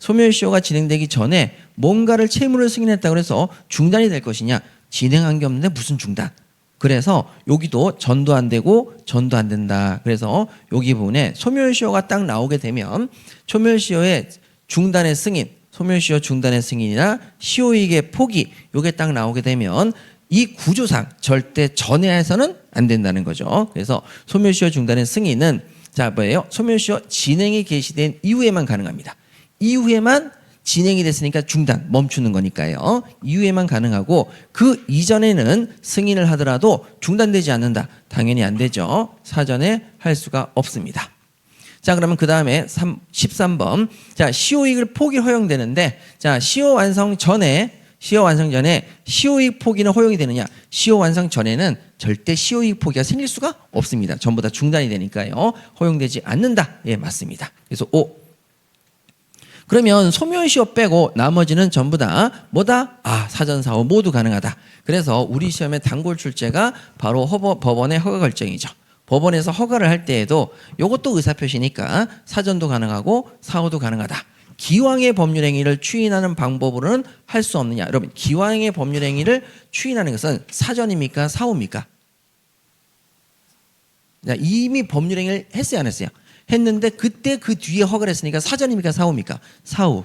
소멸시효가 진행되기 전에 뭔가를 채무를 승인했다고 해서 중단이 될 것이냐? 진행한 게 없는데 무슨 중단? 그래서 여기도 전도 안 되고 전도 안 된다. 그래서 여기 부분에 소멸시효가 딱 나오게 되면 소멸시효의 중단의 승인, 소멸시효 중단의 승인이나 시효이익의 포기 요게 딱 나오게 되면 이 구조상 절대 전에해서는 안 된다는 거죠. 그래서 소멸시효 중단의 승인은 자 뭐예요? 소멸시효 진행이 개시된 이후에만 가능합니다. 이후에만 진행이 됐으니까 중단, 멈추는 거니까요. 이후에만 가능하고 그 이전에는 승인을 하더라도 중단되지 않는다. 당연히 안 되죠. 사전에 할 수가 없습니다. 자, 그러면 그 다음에 13번. 자, 시효이익을 포기 허용되는데 자, 시효 완성 전에 시효이익 포기는 허용이 되느냐? 시효 완성 전에는 절대 시효이익 포기가 생길 수가 없습니다. 전부 다 중단이 되니까요. 허용되지 않는다. 예, 맞습니다. 그래서 5. 그러면 소멸시효 빼고 나머지는 전부 다 뭐다? 아, 사전사후 모두 가능하다. 그래서 우리 시험의 단골 출제가 바로 법원의 허가 결정이죠. 법원에서 허가를 할 때에도 이것도 의사표시니까 사전도 가능하고 사후도 가능하다. 기왕의 법률행위를 추인하는 방법으로는 할 수 없느냐? 여러분, 기왕의 법률행위를 추인하는 것은 사전입니까? 사후입니까? 이미 법률행위를 했어요, 안 했어요? 했는데 그때 그 뒤에 허가를 했으니까 사전입니까? 사후입니까? 사후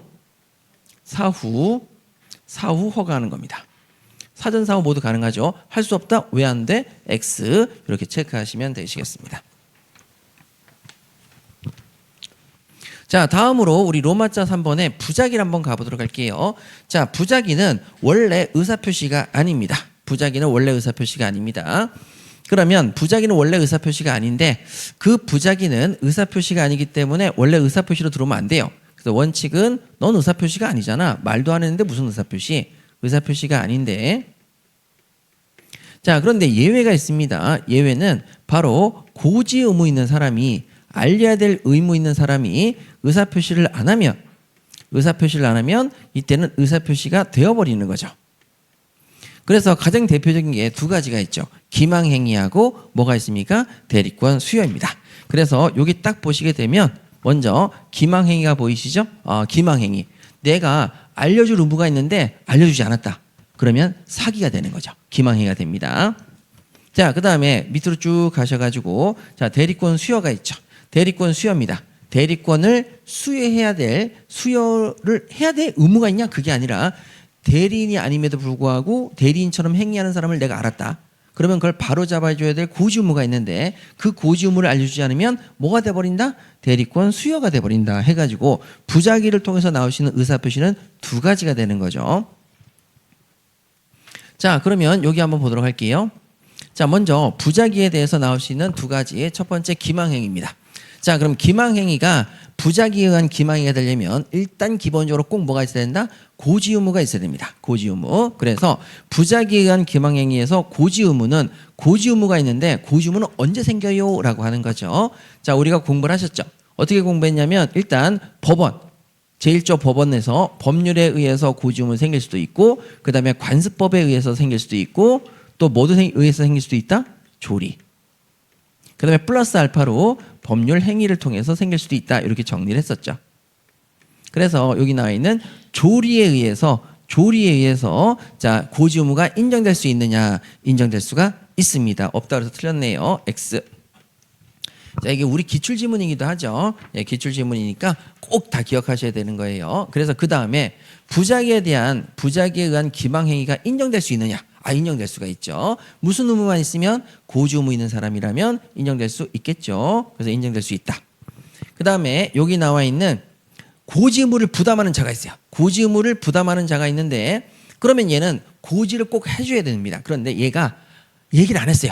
허가하는 겁니다. 사전 사후 모두 가능하죠. 할 수 없다. 왜 안 돼? X 이렇게 체크하시면 되시겠습니다. 자, 다음으로 우리 로마자 3번에 부작위를 한번 가보도록 할게요. 자, 부작위는 원래 의사표시가 아닙니다. 부작위는 원래 의사표시가 아닙니다. 그러면 부작위는 원래 의사표시가 아닌데 그 부작위는 의사표시가 아니기 때문에 원래 의사표시로 들어오면 안 돼요. 그래서 원칙은 넌 의사표시가 아니잖아. 말도 안 했는데 무슨 의사표시? 의사표시가 아닌데. 자, 그런데 예외가 있습니다. 예외는 바로 고지 의무 있는 사람이 알려야 될 의무 있는 사람이 의사표시를 안 하면 이때는 의사표시가 되어버리는 거죠. 그래서 가장 대표적인 게 두 가지가 있죠. 기망행위하고 뭐가 있습니까? 대리권 수여입니다. 그래서 여기 딱 보시게 되면 먼저 기망행위가 보이시죠? 기망행위. 내가 알려줄 의무가 있는데 알려주지 않았다. 그러면 사기가 되는 거죠. 기망행위가 됩니다. 자, 그 다음에 밑으로 쭉 가셔가지고 자, 대리권 수여가 있죠. 대리권 수여입니다. 대리권을 수여를 해야 될 의무가 있냐? 그게 아니라 대리인이 아님에도 불구하고 대리인처럼 행위하는 사람을 내가 알았다. 그러면 그걸 바로 잡아줘야 될 고지 의무가 있는데 그 고지 의무를 알려주지 않으면 뭐가 돼버린다? 대리권 수여가 돼버린다 해가지고 부작위를 통해서 나올 수 있는 의사표시는 두 가지가 되는 거죠. 자, 그러면 여기 한번 보도록 할게요. 자, 먼저 부작위에 대해서 나올 수 있는 두 가지의 첫 번째 기망행위입니다. 자, 그럼 기망행위가 부작위에 의한 기망행위가 되려면 일단 기본적으로 꼭 뭐가 있어야 된다? 고지 의무가 있어야 됩니다. 고지 의무. 그래서 부작위에 의한 기망행위에서 고지 의무는 고지 의무가 있는데 고지 의무는 언제 생겨요? 라고 하는 거죠. 자, 우리가 공부를 하셨죠. 어떻게 공부했냐면 일단 법원, 제1조 법원에서 법률에 의해서 고지 의무는 생길 수도 있고 그 다음에 관습법에 의해서 생길 수도 있고 또 뭐에 의해서 생길 수도 있다? 조리. 그 다음에 플러스 알파로 법률 행위를 통해서 생길 수도 있다. 이렇게 정리를 했었죠. 그래서 여기 나와 있는 조리에 의해서 자, 고지 의무가 인정될 수 있느냐? 인정될 수가 있습니다. 없다 그래서 틀렸네요. X. 자, 이게 우리 기출지문이기도 하죠. 예, 기출지문이니까 꼭 다 기억하셔야 되는 거예요. 그래서 그 다음에 부작위에 의한 기망행위가 인정될 수 있느냐? 인정될 수가 있죠. 무슨 의무만 있으면 고지 의무 있는 사람이라면 인정될 수 있겠죠. 그래서 인정될 수 있다. 그 다음에 여기 나와 있는 고지 의무를 부담하는 자가 있어요. 고지 의무를 부담하는 자가 있는데 그러면 얘는 고지를 꼭 해줘야 됩니다. 그런데 얘가 얘기를 안 했어요.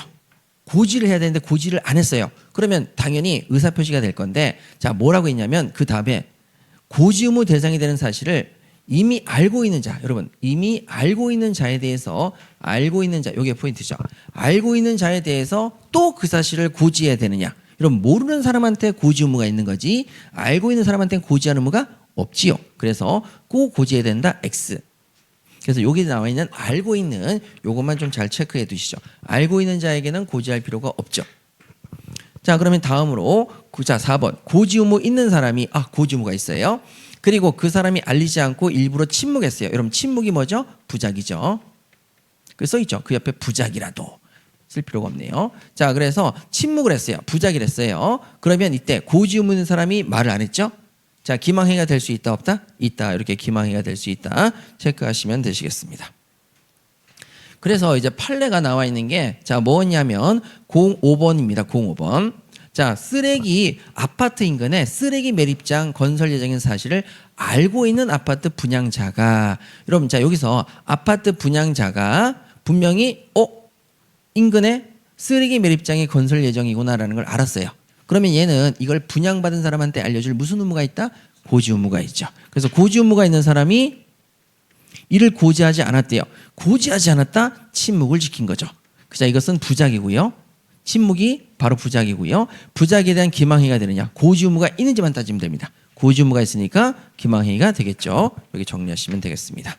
고지를 해야 되는데 고지를 안 했어요. 그러면 당연히 의사표시가 될 건데 자, 뭐라고 했냐면 그 다음에 고지 의무 대상이 되는 사실을 이미 알고 있는 자, 여러분 이미 알고 있는 자에 대해서 알고 있는 자, 이게 포인트죠. 알고 있는 자에 대해서 또 그 사실을 고지해야 되느냐. 여러분 모르는 사람한테 고지 의무가 있는 거지 알고 있는 사람한테는 고지하는 의무가 없지요. 그래서 꼭 고지해야 된다. X. 그래서 여기 나와 있는 알고 있는 요것만 좀 잘 체크해 두시죠. 알고 있는 자에게는 고지할 필요가 없죠. 자, 그러면 다음으로 자 4번 고지 의무 있는 사람이 고지 의무가 있어요. 그리고 그 사람이 알리지 않고 일부러 침묵했어요. 여러분 침묵이 뭐죠? 부작이죠. 그 써있죠. 그 옆에 부작이라도 쓸 필요가 없네요. 자, 그래서 침묵을 했어요. 부작위를 했어요. 그러면 이때 고지 의무 있는 사람이 말을 안 했죠. 자, 기망행위가 될 수 있다 없다? 있다. 이렇게 기망행위가 될 수 있다. 체크하시면 되시겠습니다. 그래서 이제 판례가 나와 있는 게 자, 뭐냐면 05번입니다. 05번. 자, 쓰레기 아파트 인근에 쓰레기 매립장 건설 예정인 사실을 알고 있는 아파트 분양자가 여러분 자, 여기서 아파트 분양자가 분명히 인근에 쓰레기 매립장이 건설 예정이구나라는 걸 알았어요. 그러면 얘는 이걸 분양받은 사람한테 알려줄 무슨 의무가 있다? 고지 의무가 있죠. 그래서 고지 의무가 있는 사람이 이를 고지하지 않았대요. 고지하지 않았다? 침묵을 지킨 거죠. 자, 이것은 부작이고요. 침묵이 바로 부작이고요. 부작에 대한 기망행위가 되느냐? 고지 의무가 있는지만 따지면 됩니다. 고지 의무가 있으니까 기망행위가 되겠죠. 여기 정리하시면 되겠습니다.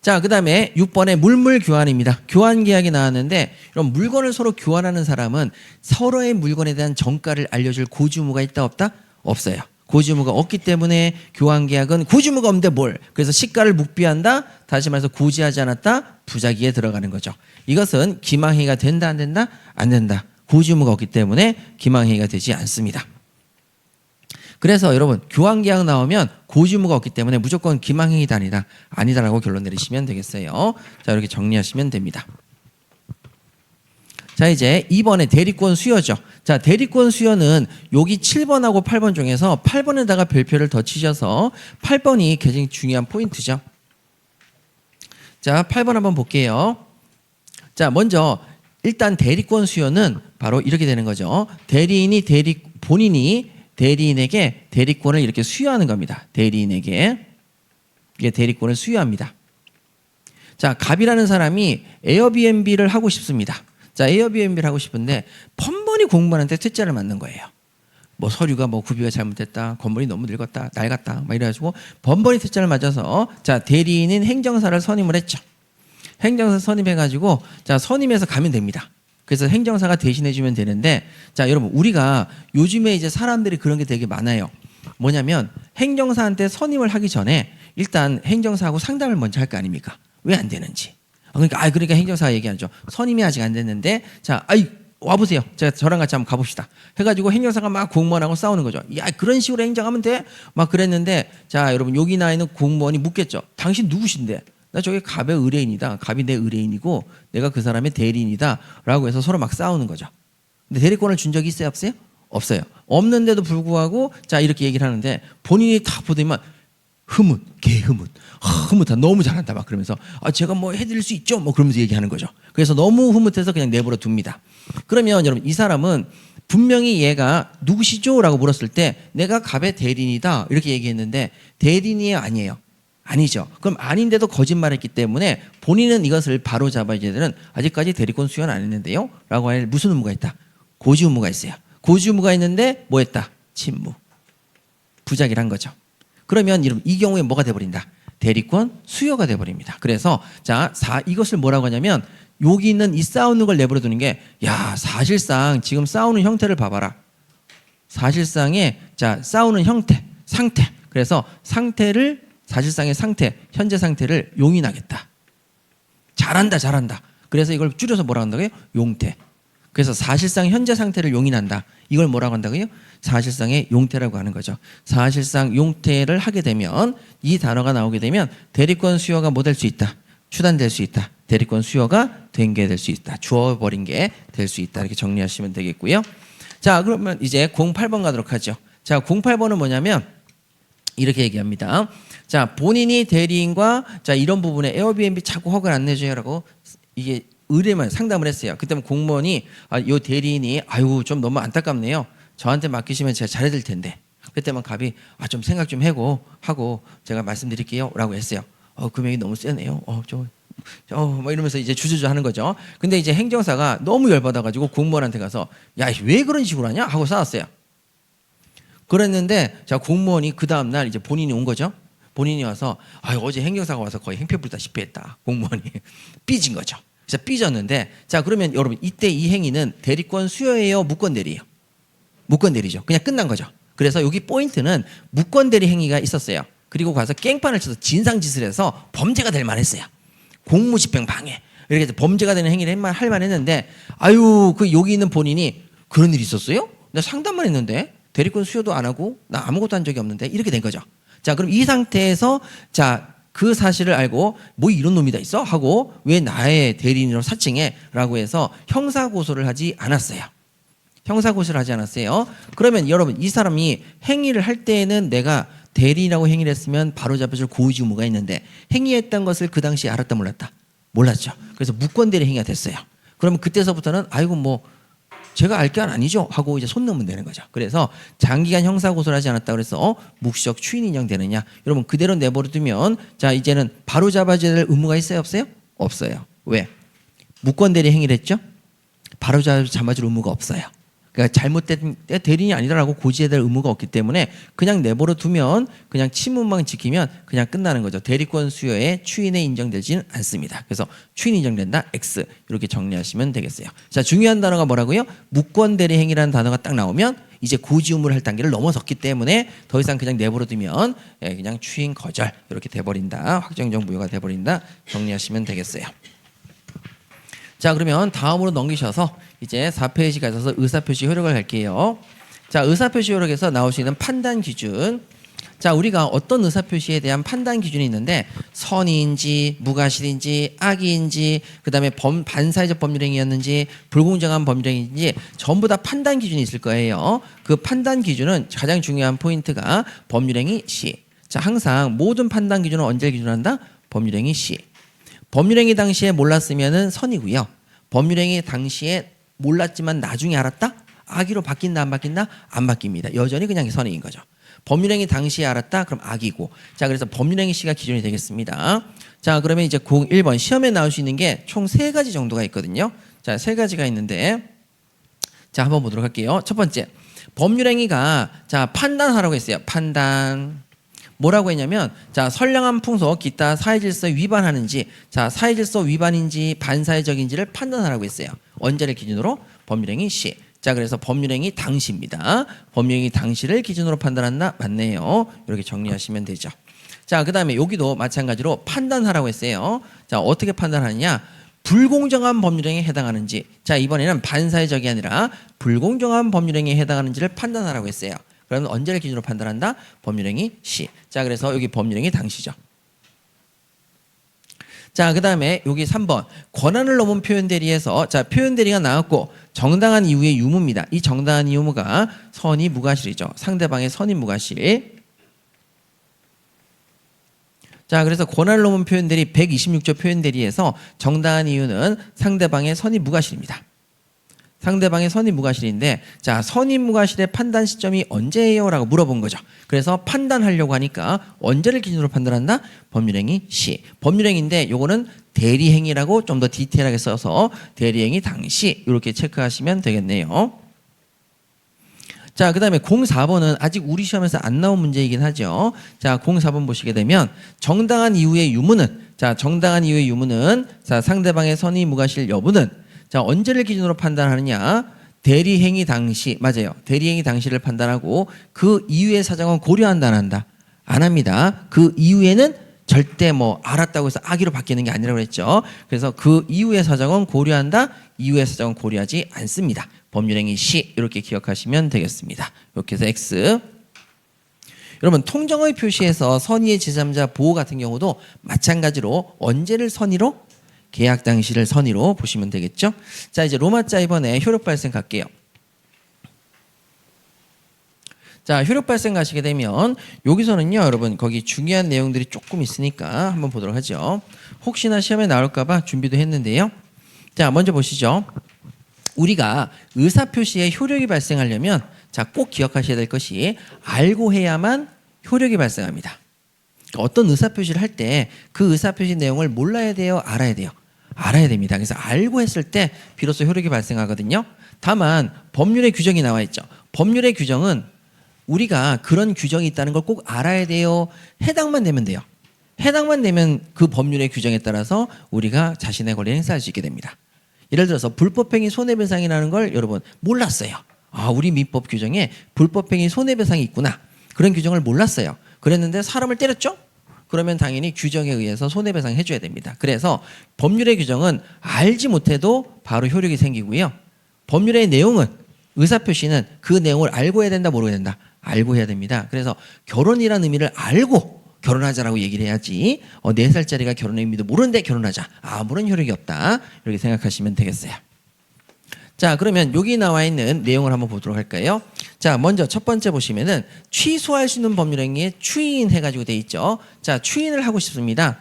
자, 그 다음에 6번에 물물 교환입니다. 교환 계약이 나왔는데 이런 물건을 서로 교환하는 사람은 서로의 물건에 대한 정가를 알려줄 고지 의무가 있다 없다? 없어요. 고지 의무가 없기 때문에 교환 계약은 고지 의무가 없는데 뭘? 그래서 시가를 묵비한다? 다시 말해서 고지하지 않았다? 부작위에 들어가는 거죠. 이것은 기망행위가 된다 안 된다? 안 된다. 고지 의무가 없기 때문에 기망행위가 되지 않습니다. 그래서 여러분 교환 계약 나오면 고지 의무가 없기 때문에 무조건 기망행위다 아니다라고 결론 내리시면 되겠어요. 자, 이렇게 정리하시면 됩니다. 자, 이제 2번에 대리권 수여죠. 자, 대리권 수여는 여기 7번하고 8번 중에서 8번에다가 별표를 더 치셔서 8번이 굉장히 중요한 포인트죠. 자, 8번 한번 볼게요. 자, 먼저 일단 대리권 수여는 바로 이렇게 되는 거죠. 본인이 대리인에게 대리권을 이렇게 수여하는 겁니다. 대리인에게 이게 대리권을 수여합니다. 자, 갑이라는 사람이 에어비앤비를 하고 싶습니다. 자, 에어비앤비를 하고 싶은데 번번이 공무원한테 퇴짜를 맞는 거예요. 뭐 서류가 뭐 구비가 잘못됐다, 건물이 너무 늙었다, 낡았다, 막 이래가지고 번번이 퇴짜를 맞아서 자, 대리인인 행정사를 선임을 했죠. 행정사 선임해가지고 자, 선임해서 가면 됩니다. 그래서 행정사가 대신해주면 되는데 자, 여러분 우리가 요즘에 이제 사람들이 그런 게 되게 많아요. 뭐냐면 행정사한테 선임을 하기 전에 일단 행정사하고 상담을 먼저 할 거 아닙니까? 왜 안 되는지. 그러니까 행정사가 얘기하죠. 선임이 아직 안 됐는데 자, 와보세요. 제가 저랑 같이 한번 가봅시다. 해가지고 행정사가 막 공무원하고 싸우는 거죠. 야, 그런 식으로 행정하면 돼? 막 그랬는데 자, 여러분 여기 나 있는 공무원이 묻겠죠. 당신 누구신데? 나 저게 갑의 의뢰인이다. 갑이 내 의뢰인이고 내가 그 사람의 대리인이다. 라고 해서 서로 막 싸우는 거죠. 근데 대리권을 준 적이 있어요? 없어요? 없어요. 없는데도 불구하고 자 이렇게 얘기를 하는데 본인이 다 보더니만 흐뭇, 개흐뭇, 흐뭇하 너무 잘한다 막 그러면서 제가 뭐 해드릴 수 있죠? 뭐 그러면서 얘기하는 거죠. 그래서 너무 흐뭇해서 그냥 내버려 둡니다. 그러면 여러분 이 사람은 분명히 얘가 누구시죠? 라고 물었을 때 내가 갑의 대리인이다 이렇게 얘기했는데 대리인이 아니에요. 아니죠. 그럼 아닌데도 거짓말했기 때문에 본인은 이것을 바로 잡아야 되는 아직까지 대리권 수여는 안 했는데요. 라고 할 무슨 의무가 있다? 고지 의무가 있어요. 고지 의무가 있는데 뭐 했다? 침무. 부작위를 한 거죠. 그러면 이 경우에 뭐가 돼버린다? 대리권 수여가 돼버립니다. 그래서 자 이것을 뭐라고 하냐면 여기 있는 이 싸우는 걸 내버려 두는 게 야 사실상 지금 싸우는 형태를 봐봐라. 사실상의 자 싸우는 형태, 상태. 그래서 상태를 사실상의 상태, 현재 상태를 용인하겠다. 잘한다, 잘한다. 그래서 이걸 줄여서 뭐라고 한다고요? 용태. 그래서 사실상 현재 상태를 용인한다. 이걸 뭐라고 한다고요? 사실상의 용태라고 하는 거죠. 사실상 용태를 하게 되면 이 단어가 나오게 되면 대리권 수여가 뭐 될 수 있다? 추단될 수 있다. 대리권 수여가 된 게 될 수 있다. 주어버린 게 될 수 있다. 이렇게 정리하시면 되겠고요. 자, 그러면 이제 08번 가도록 하죠. 자, 08번은 뭐냐면 이렇게 얘기합니다. 자, 본인이 대리인과 자 이런 부분에 에어비앤비 자꾸 허가를 안 내줘요라고 이게 의뢰만 상담을 했어요. 그때면 공무원이 요 대리인이 아유 좀 너무 안타깝네요. 저한테 맡기시면 제가 잘해드릴 텐데. 그때만 갑이 좀 생각 좀 하고 제가 말씀드릴게요라고 했어요. 금액이 너무 세네요. 뭐 이러면서 이제 주저주 하는 거죠. 근데 이제 행정사가 너무 열받아가지고 공무원한테 가서 야 왜 그런 식으로 하냐 하고 싸웠어요. 그랬는데 자 공무원이 그 다음 날 이제 본인이 온 거죠. 본인이 와서 어제 행정사가 와서 거의 행패 불다시피 했다. 공무원이 삐진 거죠. 그래서 삐졌는데 자 그러면 여러분 이때 이 행위는 대리권 수여예요, 무권 대리예요? 무권 대리죠. 그냥 끝난 거죠. 그래서 여기 포인트는 무권 대리 행위가 있었어요. 그리고 가서 깽판을 쳐서 진상짓을 해서 범죄가 될 만했어요. 공무집행 방해 이렇게 해서 범죄가 되는 행위를 할 만했는데 그 여기 있는 본인이 그런 일이 있었어요? 나 상담만 했는데 대리권 수여도 안 하고 나 아무것도 한 적이 없는데 이렇게 된 거죠. 자 그럼 이 상태에서 자 그 사실을 알고 뭐 이런 놈이 다 있어? 하고 왜 나의 대리인으로 사칭해? 라고 해서 형사고소를 하지 않았어요. 형사고소를 하지 않았어요. 그러면 여러분 이 사람이 행위를 할 때에는 내가 대리인이라고 행위를 했으면 바로 잡혀줄 고의지 의무가 있는데 행위했던 것을 그 당시에 알았다 몰랐다? 몰랐죠. 그래서 무권대리 행위가 됐어요. 그러면 그때서부터는 뭐 제가 알 게 아니죠 하고 이제 손 넣으면 되는 거죠. 그래서 장기간 형사고소를 하지 않았다고 그래서 묵시적 추인 인정되느냐? 여러분 그대로 내버려두면 자 이제는 바로 잡아줘야 될 의무가 있어요 없어요? 없어요. 왜? 무권대리 행위를 했죠? 바로 잡아줄 의무가 없어요. 그러니까 잘못된 대리인이 아니다라고 고지해야 될 의무가 없기 때문에 그냥 내버려 두면 그냥 치문만 지키면 그냥 끝나는 거죠. 대리권 수여에 추인에 인정되지는 않습니다. 그래서 추인 인정된다 X 이렇게 정리하시면 되겠어요. 자 중요한 단어가 뭐라고요? 무권 대리 행위라는 단어가 딱 나오면 이제 고지 의무를 할 단계를 넘어섰기 때문에 더 이상 그냥 내버려 두면 그냥 추인 거절 이렇게 돼버린다. 확정적 무효가 돼버린다. 정리하시면 되겠어요. 자 그러면 다음으로 넘기셔서 이제 4페이지 가셔서 의사표시 효력을 갈게요. 자 의사표시 효력에서 나올 수 있는 판단 기준. 자 우리가 어떤 의사표시에 대한 판단 기준이 있는데 선의인지 무과실인지 악의인지 그 다음에 반사회적 법률행위였는지 불공정한 법률행위인지 전부 다 판단 기준이 있을 거예요. 그 판단 기준은 가장 중요한 포인트가 법률행위 시. 자 항상 모든 판단 기준은 언제 기준한다? 법률행위 시. 법률행위 당시에 몰랐으면은 선이고요. 법률행위 당시에 몰랐지만 나중에 알았다? 악의로 바뀐다 안 바뀐다? 안 바뀝니다. 여전히 그냥 선인 거죠. 법률행위 당시에 알았다? 그럼 악이고. 자 그래서 법률행위 시가 기준이 되겠습니다. 자 그러면 이제 1번 시험에 나올 수 있는 게 총 3가지 정도가 있거든요. 자 3가지가 있는데 자 한번 보도록 할게요. 첫 번째 법률행위가 자 판단하라고 했어요. 판단. 뭐라고 했냐면 자 선량한 풍속 기타 사회질서에 위반하는지 자 사회질서 위반인지 반사회적인지를 판단하라고 했어요. 언제를 기준으로? 법률행위 시. 자 그래서 법률행위 당시입니다. 법률행위 당시를 기준으로 판단한다? 맞네요. 이렇게 정리하시면 되죠. 자 그다음에 여기도 마찬가지로 판단하라고 했어요. 자 어떻게 판단하느냐? 불공정한 법률행위에 해당하는지 자 이번에는 반사회적이 아니라 불공정한 법률행위에 해당하는지를 판단하라고 했어요. 그러면 언제를 기준으로 판단한다? 법률행위 시. 자 그래서 여기 법률행위 당시죠. 자, 그다음에 여기 3번 권한을 넘은 표현 대리에서 자, 표현 대리가 나왔고 정당한 이유의 유무입니다. 이 정당한 이유가 선의 무과실이죠. 상대방의 선의 무과실. 자, 그래서 권한을 넘은 표현 대리 126조 표현 대리에서 정당한 이유는 상대방의 선의 무과실입니다. 상대방의 선의 무과실인데 자, 선의 무과실의 판단 시점이 언제예요? 라고 물어본 거죠. 그래서 판단하려고 하니까 언제를 기준으로 판단한다? 법률행위 시. 법률행위인데 요거는 대리행위라고 좀 더 디테일하게 써서 대리행위 당시 이렇게 체크하시면 되겠네요. 자, 그 다음에 04번은 아직 우리 시험에서 안 나온 문제이긴 하죠. 자, 04번 보시게 되면 정당한 이유의 유무는 자, 정당한 이유의 유무는 자, 상대방의 선의 무과실 여부는 자, 언제를 기준으로 판단하느냐? 대리행위 당시, 맞아요. 대리행위 당시를 판단하고 그 이후의 사정은 고려한다, 안 한다? 안 합니다. 그 이후에는 절대 뭐 알았다고 해서 악의로 바뀌는 게 아니라고 했죠. 그래서 그 이후의 사정은 고려한다, 이후의 사정은 고려하지 않습니다. 법률행위 시 이렇게 기억하시면 되겠습니다. 이렇게 해서 X. 여러분 통정의 표시에서 선의의 제3자 보호 같은 경우도 마찬가지로 언제를 선의로? 계약 당시를 선의로 보시면 되겠죠. 자, 이제 로마자 이번에 효력 발생 갈게요. 자, 효력 발생 가시게 되면 여기서는요, 여러분 거기 중요한 내용들이 조금 있으니까 한번 보도록 하죠. 혹시나 시험에 나올까봐 준비도 했는데요. 자, 먼저 보시죠. 우리가 의사표시에 효력이 발생하려면 자, 꼭 기억하셔야 될 것이 알고 해야만 효력이 발생합니다. 어떤 의사표시를 할 때 그 의사표시 내용을 몰라야 돼요? 알아야 돼요? 알아야 됩니다. 그래서 알고 했을 때 비로소 효력이 발생하거든요. 다만 법률의 규정이 나와 있죠. 법률의 규정은 우리가 그런 규정이 있다는 걸 꼭 알아야 돼요? 해당만 되면 돼요. 해당만 되면 그 법률의 규정에 따라서 우리가 자신의 권리를 행사할 수 있게 됩니다. 예를 들어서 불법행위 손해배상이라는 걸 여러분 몰랐어요. 아, 우리 민법 규정에 불법행위 손해배상이 있구나. 그런 규정을 몰랐어요. 그랬는데 사람을 때렸죠? 그러면 당연히 규정에 의해서 손해배상 해줘야 됩니다. 그래서 법률의 규정은 알지 못해도 바로 효력이 생기고요. 법률의 내용은 의사표시는 그 내용을 알고 해야 된다, 모르고 해야 된다? 알고 해야 됩니다. 그래서 결혼이라는 의미를 알고 결혼하자라고 얘기를 해야지 4살짜리가 결혼의 의미도 모르는데 결혼하자. 아무런 효력이 없다. 이렇게 생각하시면 되겠어요. 자, 그러면 여기 나와 있는 내용을 한번 보도록 할까요? 자, 먼저 첫 번째 보시면은 취소할 수 있는 법률행위에 추인 해가지고 돼 있죠. 자, 추인을 하고 싶습니다.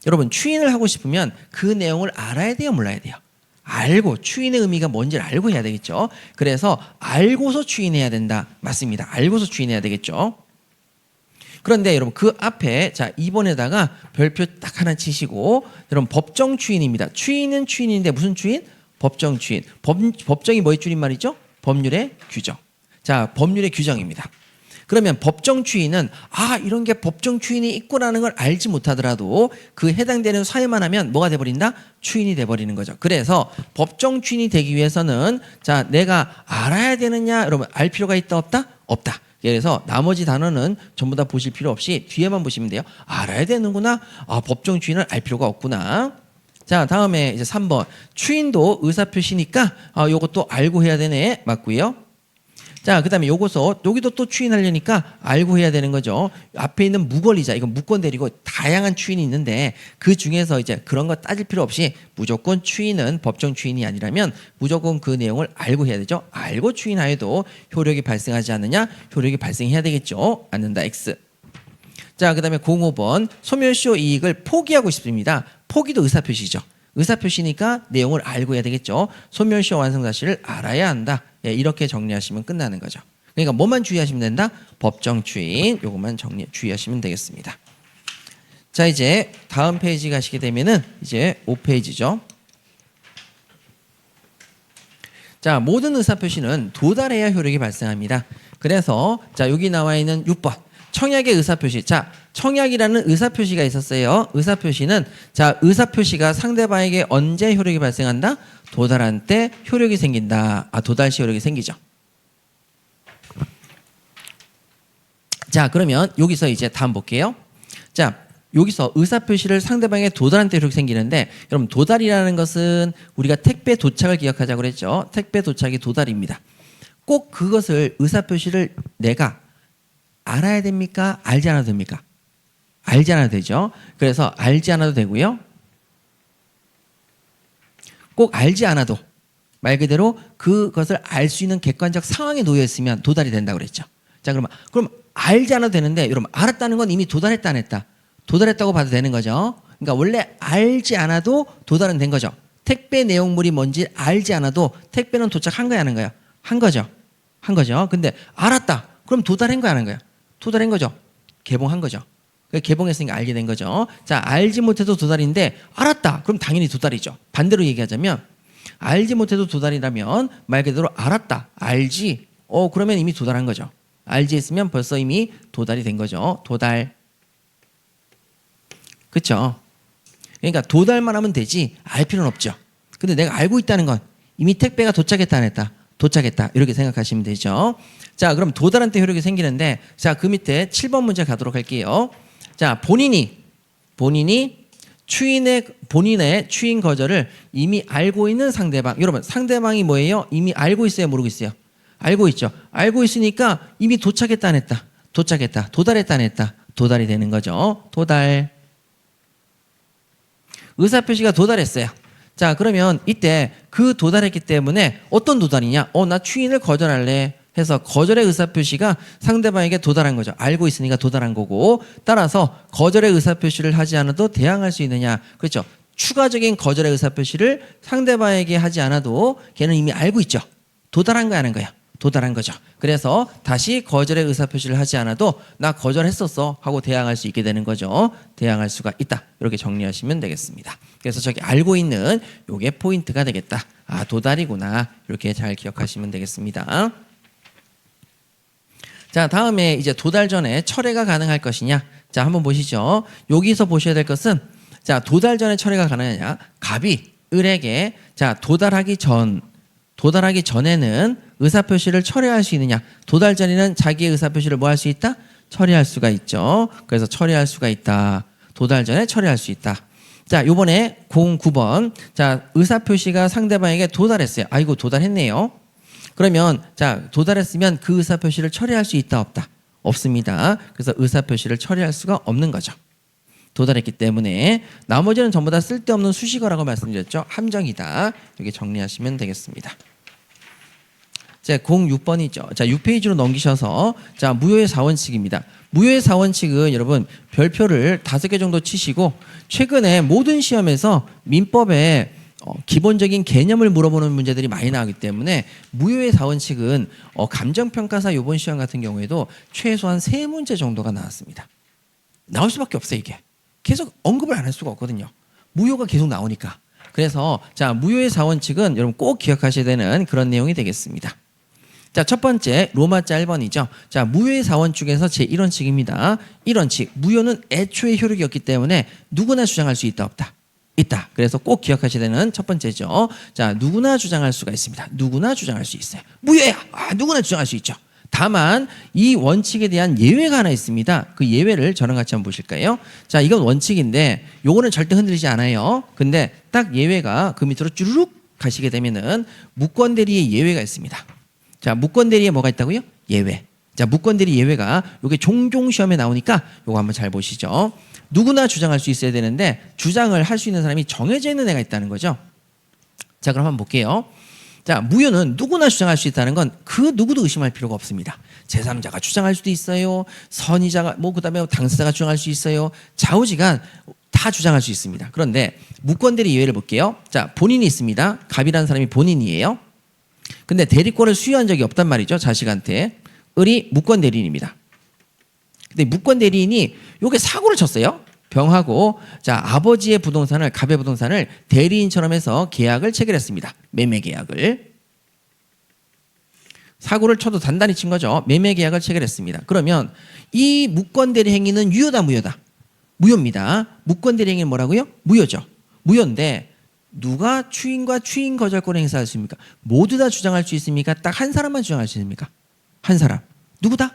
여러분, 추인을 하고 싶으면 그 내용을 알아야 돼요, 몰라야 돼요? 알고, 추인의 의미가 뭔지를 알고 해야 되겠죠. 그래서 알고서 추인해야 된다. 맞습니다. 알고서 추인해야 되겠죠. 그런데 여러분 그 앞에 자 2번에다가 별표 딱 하나 치시고 여러분 법정 추인입니다. 추인은 추인인데 무슨 추인? 법정 추인. 법정이 뭐의 줄임말이죠? 법률의 규정. 자, 법률의 규정입니다. 그러면 법정 추인은 이런 게 법정 추인이 있구나는 걸 알지 못하더라도 그 해당되는 사유만 하면 뭐가 돼버린다? 추인이 돼버리는 거죠. 그래서 법정 추인이 되기 위해서는 자, 내가 알아야 되느냐? 여러분 알 필요가 있다 없다? 없다. 그래서 나머지 단어는 전부 다 보실 필요 없이 뒤에만 보시면 돼요. 알아야 되는구나. 법정 추인을 알 필요가 없구나. 자, 다음에 이제 3번. 추인도 의사표시니까 요것도 알고 해야 되네. 맞고요. 자, 그 다음에 여기도 또 추인하려니까 알고 해야 되는 거죠. 앞에 있는 무권리자, 이건 무권 대리고 다양한 추인이 있는데 그 중에서 이제 그런 거 따질 필요 없이 무조건 추인은 법정 추인이 아니라면 무조건 그 내용을 알고 해야 되죠. 알고 추인하여도 효력이 발생하지 않느냐? 효력이 발생해야 되겠죠. 않는다. X. 자, 그 다음에 05번. 소멸시효 이익을 포기하고 싶습니다. 포기도 의사표시죠. 의사표시니까 내용을 알고 해야 되겠죠. 소멸시효 완성 사실을 알아야 한다. 예, 이렇게 정리하시면 끝나는 거죠. 그러니까 뭐만 주의하시면 된다? 법정 추인 요것만 주의하시면 되겠습니다. 자, 이제 다음 페이지 가시게 되면은 이제 5페이지죠. 자, 모든 의사표시는 도달해야 효력이 발생합니다. 그래서 자, 여기 나와 있는 6번. 청약의 의사표시. 자, 청약이라는 의사표시가 있었어요. 의사표시는 자, 의사표시가 상대방에게 언제 효력이 발생한다? 도달한 때 효력이 생긴다. 도달시 효력이 생기죠. 자, 그러면 여기서 이제 다음 볼게요. 자, 여기서 의사표시를 상대방에게 도달한 때 효력이 생기는데 여러분 도달이라는 것은 우리가 택배 도착을 기억하자고 그랬죠. 택배 도착이 도달입니다. 꼭 그것을 의사표시를 내가 알아야 됩니까? 알지 않아도 됩니까? 알지 않아도 되죠. 그래서 알지 않아도 되고요. 꼭 알지 않아도 말 그대로 그것을 알 수 있는 객관적 상황에 놓여 있으면 도달이 된다고 그랬죠. 자, 그럼 알지 않아도 되는데 여러분 알았다는 건 이미 도달했다 안 했다? 도달했다고 봐도 되는 거죠. 그러니까 원래 알지 않아도 도달은 된 거죠. 택배 내용물이 뭔지 알지 않아도 택배는 도착한 거야, 하는 거야? 한 거죠. 한 거죠. 근데 알았다. 그럼 도달한 거야, 하는 거야? 도달한 거죠. 개봉한 거죠. 개봉했으니까 알게 된 거죠. 자, 알지 못해도 도달인데 알았다. 그럼 당연히 도달이죠. 반대로 얘기하자면 알지 못해도 도달이라면 말 그대로 알았다. 알지. 그러면 이미 도달한 거죠. 알지 했으면 벌써 이미 도달이 된 거죠. 도달. 그렇죠? 그러니까 도달만 하면 되지 알 필요는 없죠. 근데 내가 알고 있다는 건 이미 택배가 도착했다 안 했다? 도착했다. 이렇게 생각하시면 되죠. 자, 그럼 도달한 때 효력이 생기는데 자, 그 밑에 7번 문제 가도록 할게요. 자, 본인이 본인의 추인 거절을 이미 알고 있는 상대방. 여러분, 상대방이 뭐예요? 이미 알고 있어요, 모르고 있어요? 알고 있죠. 알고 있으니까 이미 도착했다 안 했다? 도착했다. 도달했다 안 했다? 도달이 되는 거죠. 도달. 의사표시가 도달했어요. 자, 그러면 이때 그 도달했기 때문에 어떤 도달이냐? 나 추인을 거절할래 해서 거절의 의사표시가 상대방에게 도달한 거죠. 알고 있으니까 도달한 거고, 따라서 거절의 의사표시를 하지 않아도 대항할 수 있느냐? 그렇죠. 추가적인 거절의 의사표시를 상대방에게 하지 않아도 걔는 이미 알고 있죠. 도달한 거 하는 거야. 도달한 거죠. 그래서 다시 거절의 의사표시를 하지 않아도 나 거절했었어 하고 대항할 수 있게 되는 거죠. 대항할 수가 있다. 이렇게 정리하시면 되겠습니다. 그래서 저기 알고 있는 요게 포인트가 되겠다. 도달이구나. 이렇게 잘 기억하시면 되겠습니다. 자, 다음에 이제 도달 전에 철회가 가능할 것이냐. 자, 한번 보시죠. 여기서 보셔야 될 것은 자, 도달 전에 철회가 가능하냐. 갑이 을에게 자, 도달하기 전에는 의사표시를 철회할 수 있느냐. 도달 전에는 자기의 의사표시를 뭐 할 수 있다? 철회할 수가 있죠. 그래서 철회할 수가 있다. 도달 전에 철회할 수 있다. 자, 요번에 09번. 자, 의사표시가 상대방에게 도달했어요. 아이고, 도달했네요. 그러면 자, 도달했으면 그 의사표시를 철회할 수 있다, 없다? 없습니다. 그래서 의사표시를 철회할 수가 없는 거죠. 도달했기 때문에 나머지는 전부 다 쓸데없는 수식어라고 말씀드렸죠. 함정이다. 여기 정리하시면 되겠습니다. 자, 06번이죠. 자, 6페이지로 넘기셔서 자, 무효의 4원칙입니다. 무효의 4원칙은 여러분 별표를 5개 정도 치시고 최근에 모든 시험에서 민법에 기본적인 개념을 물어보는 문제들이 많이 나오기 때문에 무효의 4원칙은 감정평가사 요번 시험 같은 경우에도 최소한 3문제 정도가 나왔습니다. 나올 수밖에 없어요. 이게 계속 언급을 안 할 수가 없거든요. 무효가 계속 나오니까. 그래서 자, 무효의 4원칙은 여러분 꼭 기억하셔야 되는 그런 내용이 되겠습니다. 자, 첫 번째 로마자 1번이죠. 자, 무효의 4원칙에서 제1원칙입니다. 1원칙, 무효는 애초에 효력이 없기 때문에 누구나 주장할 수 있다, 없다? 있다. 그래서 꼭 기억하셔야 되는 첫 번째죠. 자, 누구나 주장할 수가 있습니다. 누구나 주장할 수 있어요. 무효야. 누구나 주장할 수 있죠. 다만 이 원칙에 대한 예외가 하나 있습니다. 그 예외를 저랑 같이 한번 보실까요? 자, 이건 원칙인데 요거는 절대 흔들리지 않아요. 근데 딱 예외가 그 밑으로 쭈르륵 가시게 되면은 무권대리의 예외가 있습니다. 자, 무권대리에 뭐가 있다고요? 예외. 자, 무권대리 예외가 요게 종종 시험에 나오니까 요거 한번 잘 보시죠. 누구나 주장할 수 있어야 되는데 주장을 할 수 있는 사람이 정해져 있는 애가 있다는 거죠. 자, 그럼 한번 볼게요. 자, 무효는 누구나 주장할 수 있다는 건 그 누구도 의심할 필요가 없습니다. 제3자가 주장할 수도 있어요. 선의자가 그다음에 당사자가 주장할 수 있어요. 좌우지간 다 주장할 수 있습니다. 그런데 무권대리 예외를 볼게요. 자, 본인이 있습니다. 갑이라는 사람이 본인이에요. 근데 대리권을 수여한 적이 없단 말이죠. 자식한테. 을이 무권대리인입니다. 근데 무권대리인이 요게 사고를 쳤어요. 병하고 자, 아버지의 부동산을 갑의 부동산을 대리인처럼 해서 계약을 체결했습니다. 매매 계약을. 사고를 쳐도 단단히 친 거죠. 매매 계약을 체결했습니다. 그러면 이 무권대리 행위는 유효다, 무효다? 무효입니다. 무권대리 행위는 뭐라고요? 무효죠. 무효인데 누가 추인과 추인 거절권을 행사할 수 있습니까? 모두 다 주장할 수 있습니까? 딱 한 사람만 주장할 수 있습니까? 한 사람. 누구다?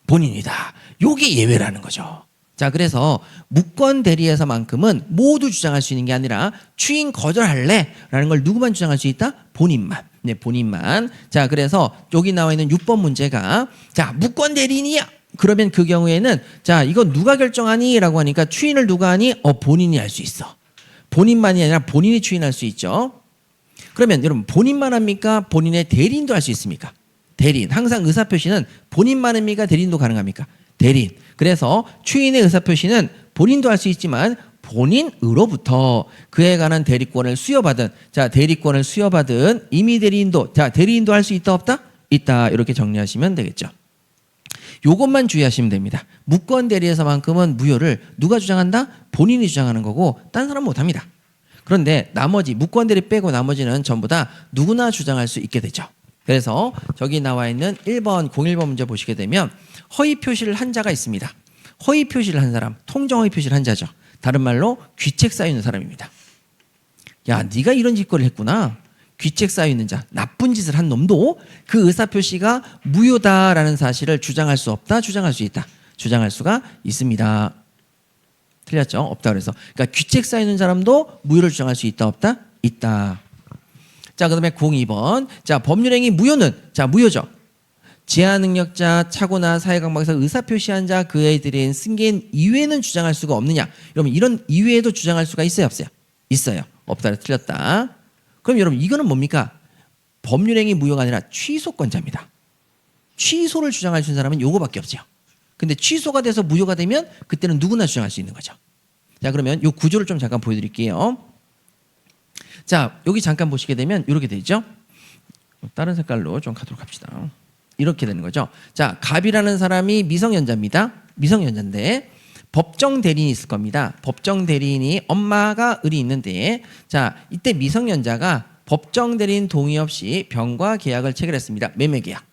본인이다. 요게 예외라는 거죠. 자, 그래서 무권 대리에서만큼은 모두 주장할 수 있는 게 아니라 추인 거절할래? 라는 걸 누구만 주장할 수 있다? 본인만. 네, 본인만. 자, 그래서 여기 나와 있는 6번 문제가 자, 무권 대리인이야. 그러면 그 경우에는 자, 이건 누가 결정하니? 라고 하니까 추인을 누가 하니? 본인이 할 수 있어. 본인만이 아니라 본인이 추인할 수 있죠. 그러면 여러분 본인만 합니까? 본인의 대리인도 할 수 있습니까? 대리인. 항상 의사표시는 본인만 합니까? 대리인도 가능합니까? 대리인. 그래서 추인의 의사표시는 본인도 할 수 있지만 본인으로부터 그에 관한 대리권을 수여받은, 자, 대리권을 수여받은 임의 대리인도, 자, 대리인도 할 수 있다 없다? 있다. 이렇게 정리하시면 되겠죠. 요것만 주의하시면 됩니다. 무권 대리에서만큼은 무효를 누가 주장한다? 본인이 주장하는 거고 딴 사람 못 합니다. 그런데 나머지 무권 대리 빼고 나머지는 전부 다 누구나 주장할 수 있게 되죠. 그래서 저기 나와 있는 1번 01번 문제 보시게 되면 허위 표시를 한 자가 있습니다. 허위 표시를 한 사람, 통정 허위 표시를 한 자죠. 다른 말로 귀책 쌓여 있는 사람입니다. 야, 네가 이런 짓거리를 했구나. 귀책 쌓여 있는 자, 나쁜 짓을 한 놈도 그 의사표시가 무효다라는 사실을 주장할 수 없다, 주장할 수 있다. 주장할 수가 있습니다. 틀렸죠? 없다 그래서. 그러니까 귀책 쌓여 있는 사람도 무효를 주장할 수 있다, 없다? 있다. 자, 그다음에 02번. 자, 법률행위 무효는, 자, 무효죠. 제한능력자, 차고나 사회강박에서 의사표시한 자, 그에 들인 승계인 이외에는 주장할 수가 없느냐? 여러분, 이런 이외에도 주장할 수가 있어요, 없어요? 있어요. 없다, 틀렸다. 그럼 여러분, 이거는 뭡니까? 법률행위 무효가 아니라 취소권자입니다. 취소를 주장할 수 있는 사람은 요거밖에 없죠. 근데 취소가 돼서 무효가 되면 그때는 누구나 주장할 수 있는 거죠. 자, 그러면 요 구조를 좀 잠깐 보여드릴게요. 자, 여기 잠깐 보시게 되면 이렇게 되죠. 다른 색깔로 좀 가도록 합시다. 이렇게 되는 거죠. 자, 갑이라는 사람이 미성년자입니다. 미성년자인데 법정 대리인이 있을 겁니다. 법정 대리인이 엄마가 을이 있는데, 자, 이때 미성년자가 법정 대리인 동의 없이 병과 계약을 체결했습니다. 매매계약.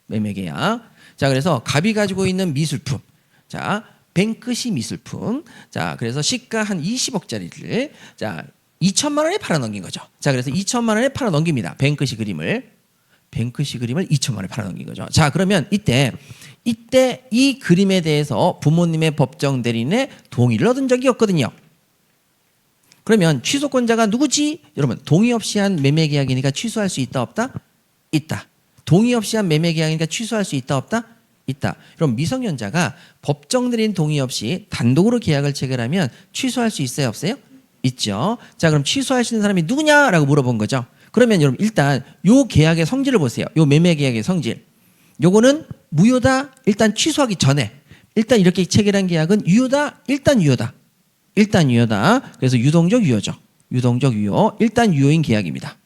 매매계약. 자, 그래서 갑이 가지고 있는 미술품. 자, 뱅크시 미술품. 자, 그래서 시가 한 20억짜리를 자, 2천만 원에 팔아넘긴 거죠. 자, 그래서 2천만 원에 팔아넘깁니다. 뱅크시 그림을. 뱅크시 그림을 2천만 원에 팔아넘긴 거죠. 자, 그러면 이때 이 그림에 대해서 부모님의 법정 대리인의 동의를 얻은 적이 없거든요. 그러면 취소권자가 누구지? 여러분, 동의 없이 한 매매 계약이니까 취소할 수 있다 없다? 있다. 동의 없이 한 매매 계약이니까 취소할 수 있다 없다? 있다. 그럼 미성년자가 법정 대리인 동의 없이 단독으로 계약을 체결하면 취소할 수 있어요 없어요? 있죠. 자, 그럼 취소할 수 있는 사람이 누구냐라고 물어본 거죠. 그러면 여러분, 일단 요 계약의 성질을 보세요. 요 매매 계약의 성질. 요거는 무효다. 일단 취소하기 전에 일단 이렇게 체결한 계약은 유효다. 일단 유효다. 일단 유효다. 그래서 유동적 유효죠. 유동적 유효. 일단 유효인 계약입니다.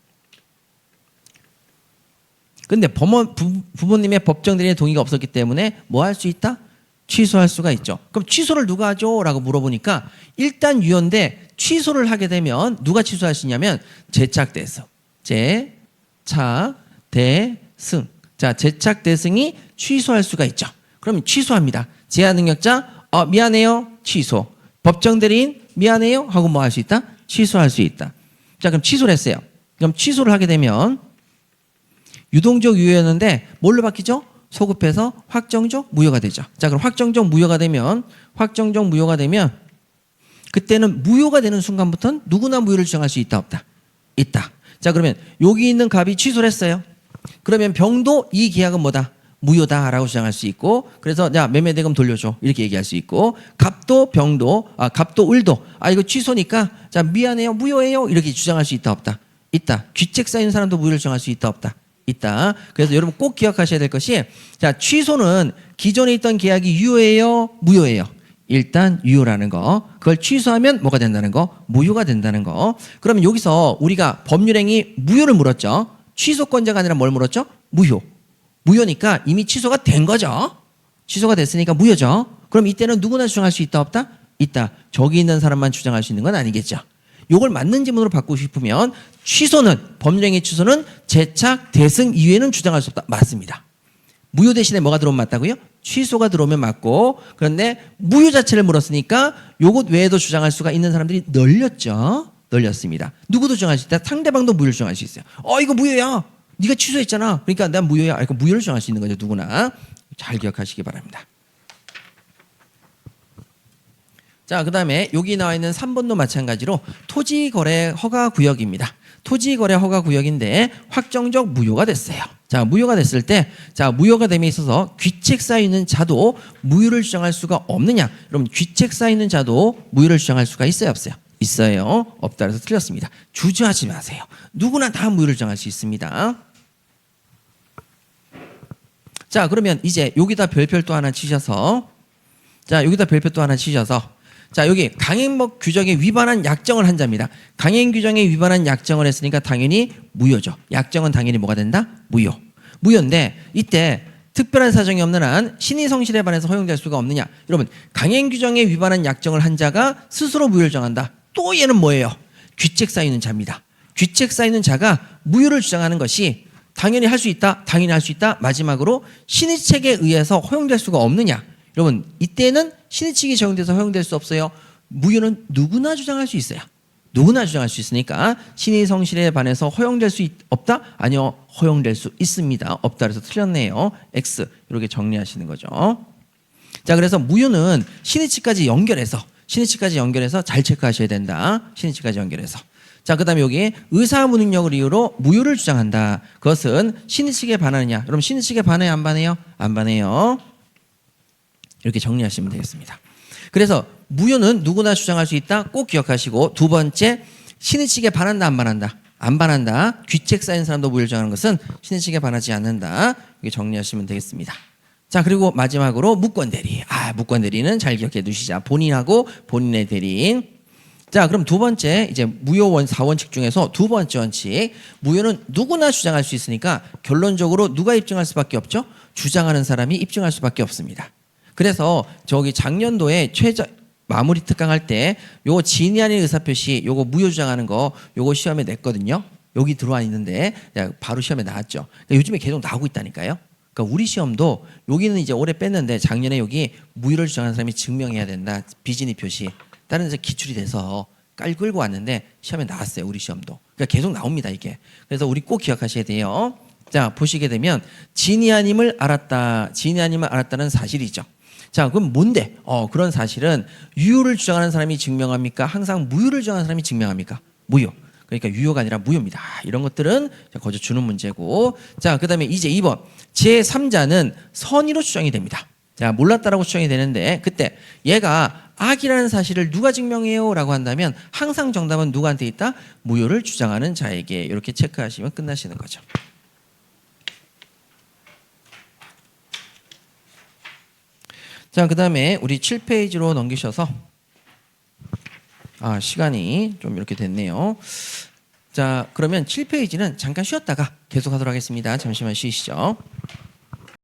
근데 부모님의 법정 대리인의 동의가 없었기 때문에 뭐 할 수 있다? 취소할 수가 있죠. 그럼 취소를 누가 하죠? 라고 물어보니까 일단 유효인데 취소를 하게 되면 누가 취소할 수 있냐면 제착대승. 제착대승. 자, 제착대승이 취소할 수가 있죠. 그럼 취소합니다. 제한능력자, 미안해요. 취소. 법정 대리인, 미안해요. 하고 뭐 할 수 있다? 취소할 수 있다. 자, 그럼 취소를 했어요. 그럼 취소를 하게 되면 유동적 유효였는데 뭘로 바뀌죠? 소급해서 확정적 무효가 되죠. 자, 그럼 확정적 무효가 되면 그때는 무효가 되는 순간부터는 누구나 무효를 주장할 수 있다 없다? 있다. 자, 그러면 여기 있는 갑이 취소를 했어요. 그러면 병도 이 계약은 뭐다? 무효다라고 주장할 수 있고, 그래서 야, 매매대금 돌려줘 이렇게 얘기할 수 있고, 갑도 병도 갑도 을도 이거 취소니까 자, 미안해요, 무효예요 이렇게 주장할 수 있다 없다? 있다. 귀책 쌓인 사람도 무효를 주장할 수 있다 없다? 있다. 그래서 여러분 꼭 기억하셔야 될 것이, 자, 취소는 기존에 있던 계약이 유효예요, 무효예요? 일단 유효라는 거. 그걸 취소하면 뭐가 된다는 거? 무효가 된다는 거. 그러면 여기서 우리가 법률행위 무효를 물었죠. 취소권자가 아니라 뭘 물었죠? 무효. 무효니까 이미 취소가 된 거죠. 취소가 됐으니까 무효죠. 그럼 이때는 누구나 주장할 수 있다 없다? 있다. 저기 있는 사람만 주장할 수 있는 건 아니겠죠. 요걸 맞는 지문으로 바꾸고 싶으면 취소는, 법률행위 취소는 제착, 대승 이외에는 주장할 수 없다. 맞습니다. 무효 대신에 뭐가 들어오면 맞다고요? 취소가 들어오면 맞고, 그런데 무효 자체를 물었으니까 요것 외에도 주장할 수가 있는 사람들이 널렸죠. 널렸습니다. 누구도 주장할 수 있다. 상대방도 무효를 주장할 수 있어요. 이거 무효야. 네가 취소했잖아. 그러니까 난 무효야. 그러니까 무효를 주장할 수 있는 거죠. 누구나. 잘 기억하시기 바랍니다. 자, 그 다음에 여기 나와 있는 3번도 마찬가지로 토지거래 허가구역입니다. 토지거래 허가구역인데 확정적 무효가 됐어요. 자, 무효가 됐을 때, 자, 무효가 됨에 있어서 귀책 쌓이는 자도 무효를 주장할 수가 없느냐? 여러분, 귀책 쌓이는 자도 무효를 주장할 수가 있어요, 없어요? 있어요. 없다 그래서 틀렸습니다. 주저하지 마세요. 누구나 다 무효를 정할 수 있습니다. 자, 그러면 이제 여기다 별표 또 하나 치셔서 자, 여기 강행법 규정에 위반한 약정을 한 자입니다. 강행 규정에 위반한 약정을 했으니까 당연히 무효죠. 약정은 당연히 뭐가 된다? 무효. 무효인데 이때 특별한 사정이 없는 한 신의 성실에 반해서 허용될 수가 없느냐? 여러분, 강행 규정에 위반한 약정을 한 자가 스스로 무효를 정한다. 또 얘는 뭐예요? 귀책 쌓이는 자입니다. 귀책 쌓이는 자가 무효를 주장하는 것이 당연히 할 수 있다. 당연히 할 수 있다. 마지막으로 신의 책에 의해서 허용될 수가 없느냐? 여러분, 이때는 신의 책이 적용돼서 허용될 수 없어요. 무효는 누구나 주장할 수 있어요. 누구나 주장할 수 있으니까 신의 성실에 반해서 허용될 수 없다? 아니요. 허용될 수 있습니다. 없다 그래서 틀렸네요. X 이렇게 정리하시는 거죠. 자, 그래서 무효는 신의 책까지 연결해서 잘 체크하셔야 된다. 신의 책까지 연결해서. 자, 그다음에 여기 의사 무능력을 이유로 무효를 주장한다. 그것은 신의 책에 반하느냐? 여러분, 신의 책에 반해요, 안 반해요? 안 반해요. 이렇게 정리하시면 되겠습니다. 그래서 무효는 누구나 주장할 수 있다. 꼭 기억하시고, 두 번째, 신의 책에 반한다, 안 반한다? 안 반한다. 귀책 쌓인 사람도 무효를 주장하는 것은 신의 책에 반하지 않는다. 이렇게 정리하시면 되겠습니다. 자, 그리고 마지막으로 무권 대리. 무권 대리는 잘 기억해 두시자. 본인하고 본인의 대리인. 자, 그럼 두 번째, 이제 무효 4원칙 중에서 두 번째 원칙. 무효는 누구나 주장할 수 있으니까 결론적으로 누가 입증할 수밖에 없죠? 주장하는 사람이 입증할 수밖에 없습니다. 그래서 저기 작년도에 마무리 특강 할 때 요거 진위 아닌 의사표시 요거 무효 주장하는 거 요거 시험에 냈거든요. 여기 들어와 있는데 바로 시험에 나왔죠. 그러니까 요즘에 계속 나오고 있다니까요. 그러니까 우리 시험도 여기는 이제 올해 뺐는데 작년에 여기 무효를 주장하는 사람이 증명해야 된다. 비진위 표시. 다른 데서 기출이 돼서 끌고 왔는데 시험에 나왔어요. 우리 시험도. 그러니까 계속 나옵니다. 이게. 그래서 우리 꼭 기억하셔야 돼요. 자, 보시게 되면 진위 아님을 알았다는 사실이죠. 자, 그럼 뭔데? 그런 사실은 유효를 주장하는 사람이 증명합니까? 항상 무효를 주장하는 사람이 증명합니까? 무효. 그러니까 유효가 아니라 무효입니다. 이런 것들은 거저 주는 문제고. 자, 그다음에 이제 2번. 제3자는 선의로 주장이 됩니다. 자, 몰랐다라고 주장이 되는데 그때 얘가 악이라는 사실을 누가 증명해요? 라고 한다면 항상 정답은 누구한테 있다? 무효를 주장하는 자에게. 이렇게 체크하시면 끝나시는 거죠. 자, 그 다음에 우리 7페이지로 넘기셔서 시간이 좀 이렇게 됐네요. 자, 그러면 7페이지는 잠깐 쉬었다가 계속하도록 하겠습니다. 잠시만 쉬시죠.